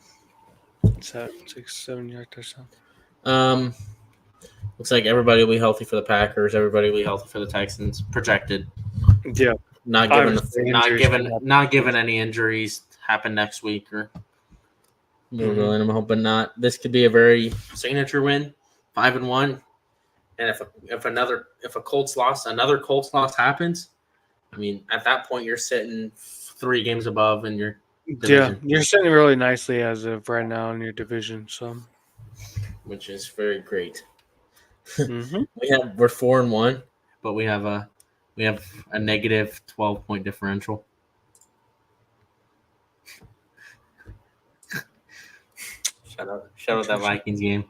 6-7 yard touchdown. Looks like everybody will be healthy for the Packers. Everybody will be healthy for the Texans. Projected. Yeah. Not given any injuries happen next week or. I'm hoping not. This could be a very signature win, 5-1. And if another Colts loss happens, I mean, at that point you're sitting 3 games above in your division. Yeah, you're sitting really nicely as of right now in your division, so which is very great. Mm-hmm. We're 4-1, but we have a negative 12-point differential. Shout out that Vikings game.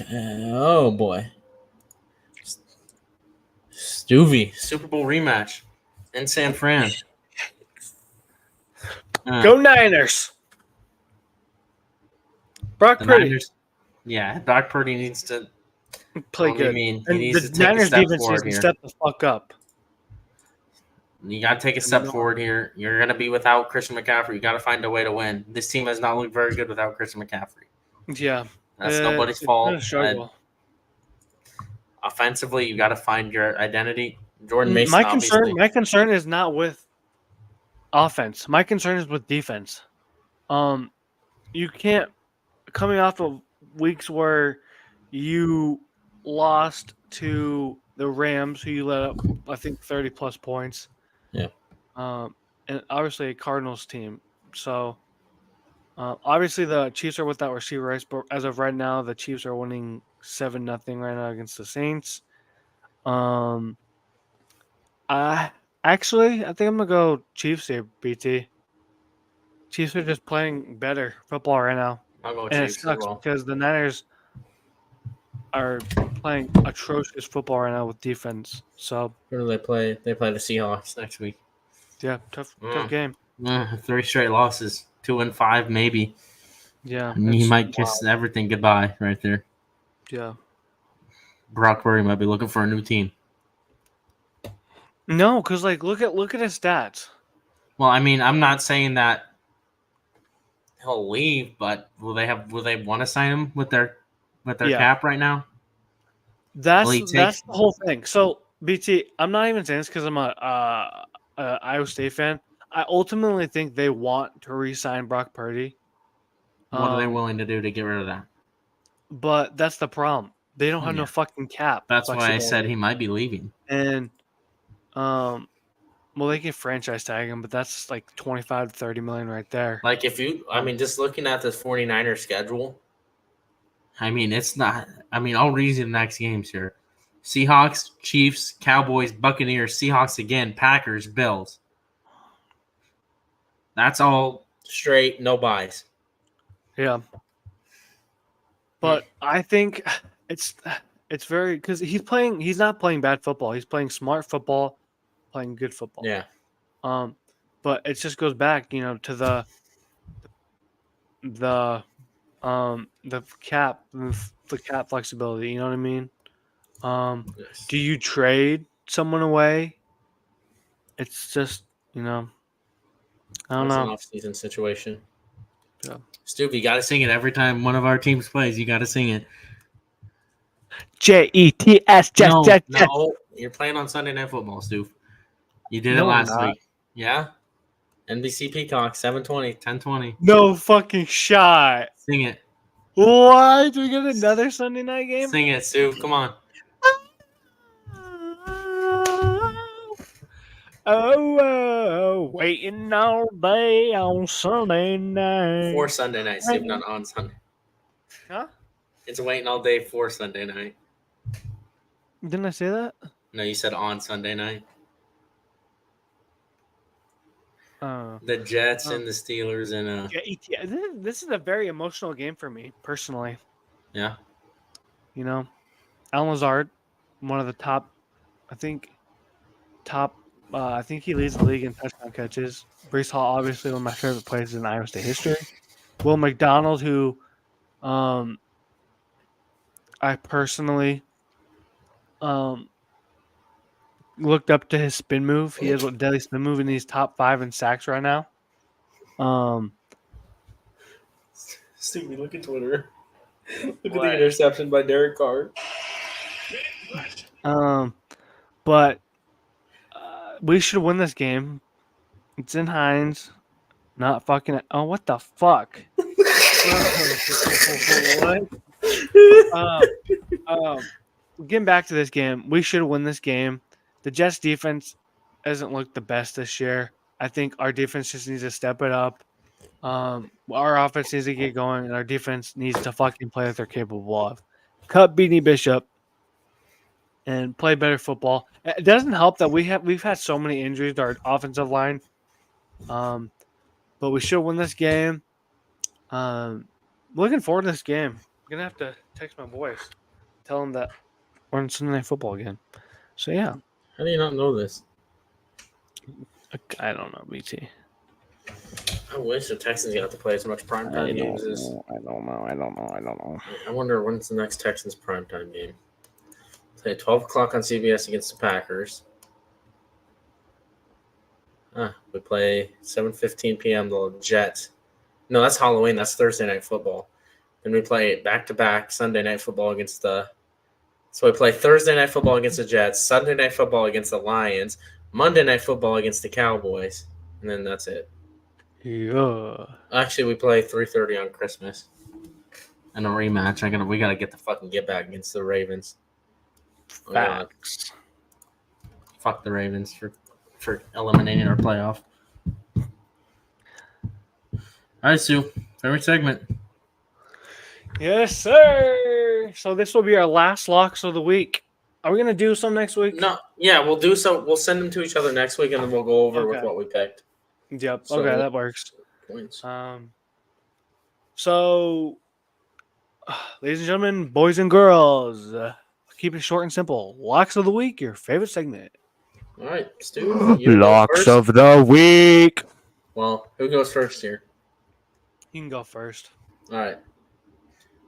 Oh boy. Stuvie, Super Bowl rematch in San Fran. Go Niners. Brock Purdy. Brock Purdy needs to play good. He needs to take Niners a step defense forward needs to here. step the fuck up. You got to take a step forward here. You're going to be without Christian McCaffrey. You got to find a way to win. This team has not looked very good without Christian McCaffrey. Yeah. That's nobody's fault. Offensively, you got to find your identity. Jordan Mason, my concern is not with offense. My concern is with defense. You can't, coming off of weeks where you lost to the Rams, who you let up, I think, 30-plus points. Yeah. And obviously a Cardinals team. So, obviously the Chiefs are without receiver, but as of right now, the Chiefs are winning 7-0 right now against the Saints. I think I'm gonna go Chiefs here, BT. Chiefs are just playing better football right now. I'll go and Chiefs it sucks because the Niners are playing atrocious football right now with defense. So who do they play? They play the Seahawks next week. Yeah, tough game. 3 straight losses, 2-5 maybe. Yeah, he might kiss everything goodbye right there. Yeah, Brock Purdy might be looking for a new team. No, because look at his stats. Well, I mean, I'm not saying that he'll leave, but will they want to sign him with their cap right now? That's the whole thing. So BT, I'm not even saying this because I'm a Iowa State fan. I ultimately think they want to re-sign Brock Purdy. What are they willing to do to get rid of that? But that's the problem. They don't have no fucking cap That's why I flexibility. said he might be leaving. And well, they can franchise tag him, but that's like 25 to 30 million right there. Like just looking at the 49ers schedule, it's not. I'll read you the next games here: Seahawks, Chiefs, Cowboys, Buccaneers, Seahawks again, Packers, Bills. That's all straight, no buys. Yeah. But I think it's very because he's not playing bad football. He's playing smart football, playing good football. Yeah. But it just goes back, to the cap flexibility. You know what I mean? Yes. Do you trade someone away? It's just I don't know. An off-season situation. Yeah. Stu, you got to sing it every time one of our teams plays. You got to sing it. JETS. No, you're playing on Sunday Night Football, Stu. You did it last week. Yeah? NBC Peacock, 7:20, 10:20. No fucking shot. Sing it. What? Do we get another Sunday night game? Sing it, Stu. Come on. Oh, waiting all day on Sunday night. For Sunday night, Stu, not on Sunday. Huh? It's waiting all day for Sunday night. Didn't I say that? No, you said on Sunday night. The Jets and the Steelers and this is a very emotional game for me personally. Yeah. Alan Lazard, one of the top. I think he leads the league in touchdown catches. Brees Hall, obviously one of my favorite players in Iowa State history. Will McDonald, who I personally looked up to his spin move. He has a deadly spin move, and he's top 5 in sacks right now. Stupid, look at Twitter. Look at the interception by Derek Carr. But we should win this game. It's in Hines. Not fucking. Oh, what the fuck? What? Getting back to this game, we should win this game. The Jets defense hasn't looked the best this year. I think our defense just needs to step it up. Our offense needs to get going, and our defense needs to fucking play what they're capable of. Cut Beanie Bishop and play better football. It doesn't help that we've had so many injuries to our offensive line. But we should win this game. Looking forward to this game. I'm gonna have to text my boys, tell them that we're in Sunday Night Football again. So yeah. How do you not know this? I don't know, BT. I wish the Texans got to play as much primetime games as. I don't know. I wonder when's the next Texans primetime game. Play at 12 o'clock on CBS against the Packers. We play 7:15 p.m. the Jets. No, that's Halloween. That's Thursday Night Football. Then we play back-to-back Sunday Night Football against the. So we play Thursday Night Football against the Jets, Sunday Night Football against the Lions, Monday Night Football against the Cowboys, and then that's it. Yeah. Actually, we play 3:30 on Christmas. And a rematch. We gotta get the fucking get back against the Ravens. Facts. Fuck the Ravens for eliminating our playoff. All right, Sue. Favorite segment. Yes, sir. So this will be our last locks of the week. Are we gonna do some next week? No. Yeah, we'll do so. We'll send them to each other next week, and then we'll go over with what we picked. Yep. So, okay, that works. Points. So, ladies and gentlemen, boys and girls, keep it short and simple. Locks of the week. Your favorite segment. All right, Stu. Locks of the week. Well, who goes first here? You can go first. All right.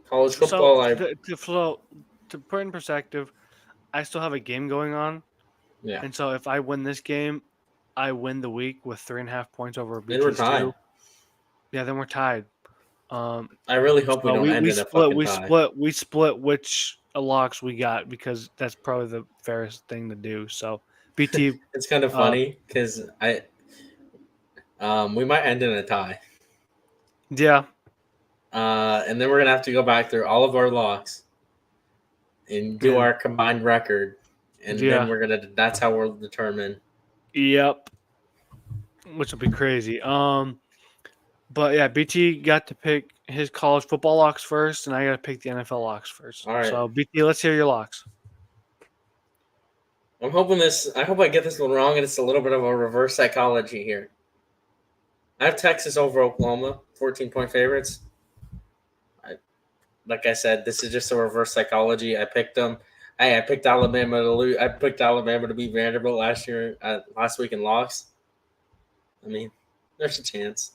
College football. To put in perspective, I still have a game going on. Yeah. And so if I win this game, I win the week with 3.5 points over BT2. Then we're tied. Yeah, then we're tied. I really hope we So don't end in a fucking tie. we split which locks we got because that's probably the fairest thing to do. So BT, It's kind of funny because we might end in a tie. yeah, And then we're gonna have to go back through all of our locks and do our combined record, and then that's how we'll determine. Yep, which will be crazy. But yeah, BT got to pick his college football locks first, and I got to pick the NFL locks first. All right. So BT, let's hear your locks. I hope I get this one wrong, and it's a little bit of a reverse psychology here. I have Texas over Oklahoma, 14-point favorites. Like I said, this is just a reverse psychology. I picked them. Hey, I picked Alabama to lose. I picked Alabama to beat Vanderbilt last week in locks. I mean, there's a chance.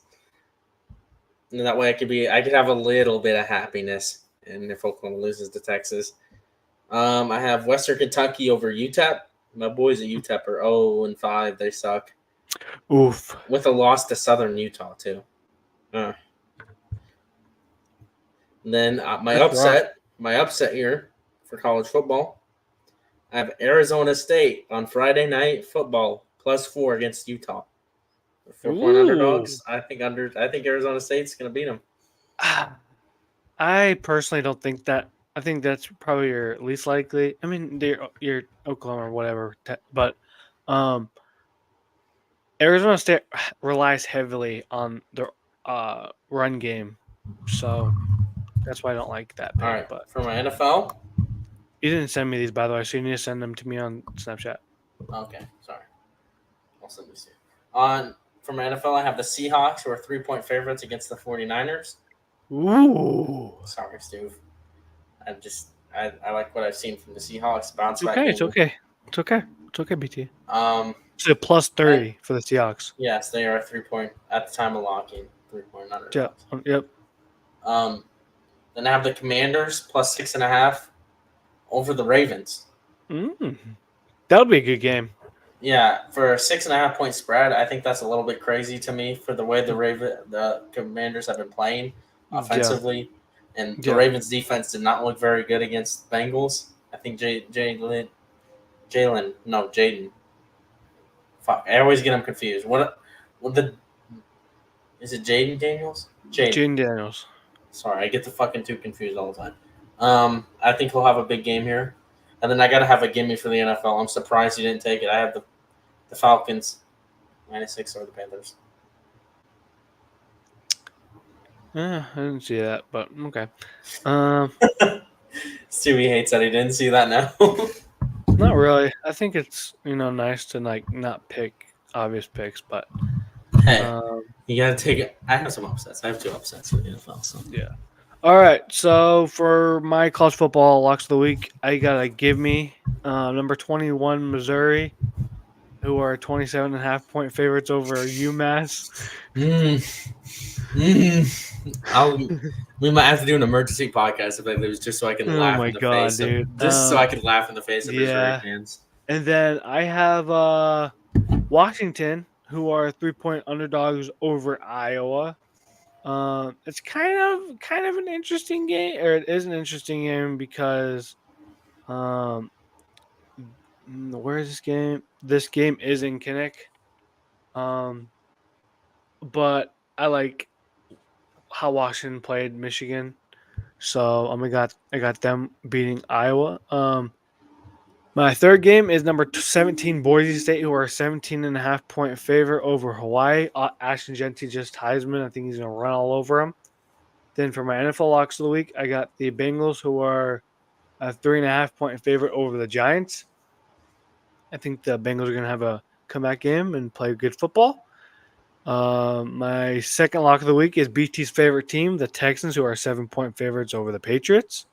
And that way I could have a little bit of happiness. And if Oklahoma loses to Texas. I have Western Kentucky over UTEP. My boys at UTEP are 0-5. They suck. Oof. With a loss to Southern Utah, too. And then my upset here for college football, I have Arizona State on Friday night football +4 against Utah. 4-point underdogs. I think Arizona State's going to beat them. I personally don't think that. I think that's probably your least likely. I mean, your Oklahoma or whatever, but Arizona State relies heavily on their run game, so that's why I don't like that pick. All right, but for my NFL, you didn't send me these, by the way, so you need to send them to me on Snapchat. Okay, sorry. I'll send these to you. For my NFL, I have the Seahawks, who are 3-point favorites against the 49ers. Ooh. Sorry, Steve. I like what I've seen from the Seahawks. Bounce back. It's okay. It's okay, BT. It's a +30 for the Seahawks. Yes, they are 3-point at the time of locking. 3-point underdogs. Yep. Then I have the Commanders +6.5 over the Ravens. That would be a good game. Yeah, for a 6.5-point spread, I think that's a little bit crazy to me for the way the Commanders have been playing offensively, and the Ravens' defense did not look very good against the Bengals. I think Jaden. Fuck, I always get them confused. Is it Jaden Daniels? Jaden Daniels. Sorry, I get the fucking two confused all the time. I think he'll have a big game here. And then I got to have a gimme for the NFL. I'm surprised you didn't take it. I have the Falcons -6 over the Panthers. I didn't see that, but okay. Stewie hates that he didn't see that now. Not really. I think it's nice to not pick obvious picks, but hey, you gotta take it. I have some upsets. I have 2 upsets for the NFL. So yeah. All right. So for my college football locks of the week, I gotta give me number 21 Missouri, who are 27.5-point favorites over UMass. We might have to do an emergency podcast if I lose, just so I can laugh in the face. Dude. So I can laugh in the face of Missouri fans. And then I have Washington, who are 3-point underdogs over Iowa. It's kind of an interesting game, or it is an interesting game because, where is this game? This game is in Kinnick. But I like how Washington played Michigan, so I got them beating Iowa. My third game is number 17 Boise State, who are 17.5-point favorite over Hawaii. Ashton Jeanty just Heisman. I think he's going to run all over him. Then for my NFL locks of the week, I got the Bengals, who are a 3.5-point favorite over the Giants. I think the Bengals are going to have a comeback game and play good football. My second lock of the week is BT's favorite team, the Texans, who are 7-point favorites over the Patriots.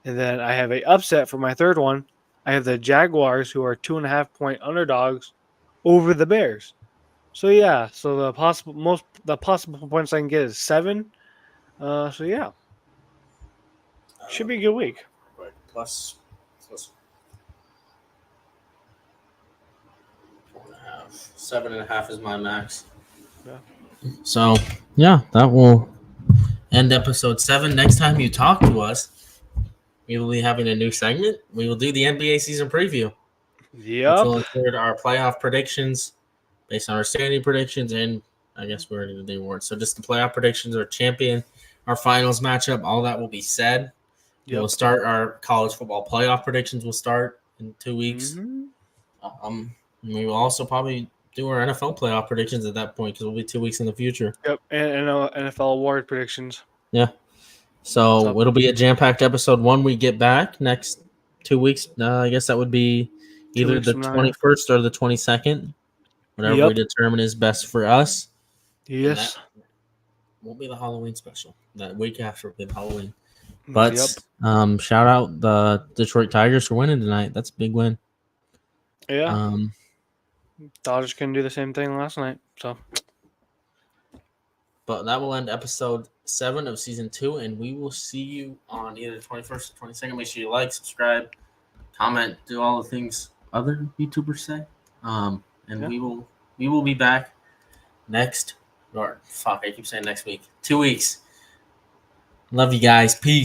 And then I have a upset for my third one. I have the Jaguars, who are 2.5-point underdogs over the Bears. So yeah, so the possible points I can get is 7. So yeah, should be a good week. Right, plus 4.5. 7.5 is my max. Yeah. So yeah, that will end episode 7. Next time you talk to us, we will be having a new segment. We will do the NBA season preview, which Yep. will include our playoff predictions based on our standing predictions, and I guess we're going to do the awards. So just the playoff predictions, our champion, our finals matchup, all that will be said. We will Yep. start our college football playoff predictions. Will start in 2 weeks. Mm-hmm. We will also probably do our NFL playoff predictions at that point because we'll be 2 weeks in the future. Yep. And NFL award predictions. Yeah. So So it'll be a jam-packed episode when we get back next 2 weeks. I guess that would be 2 either weeks the from now. 21st or the 22nd, whatever we Yep. determine is best for us. And that Yes. won't be the Halloween special. That week after will be the Halloween. Yep. But shout out the Detroit Tigers for winning tonight. That's a big win. Yeah. Dodgers couldn't do the same thing last night. So But that will end episode 7 of season 2, and we will see you on either the 21st or 22nd. Make sure you like, subscribe, comment, do all the things other YouTubers say. And Yeah. we will be back next, or fuck, I keep saying next week. 2 weeks. Love you guys. Peace.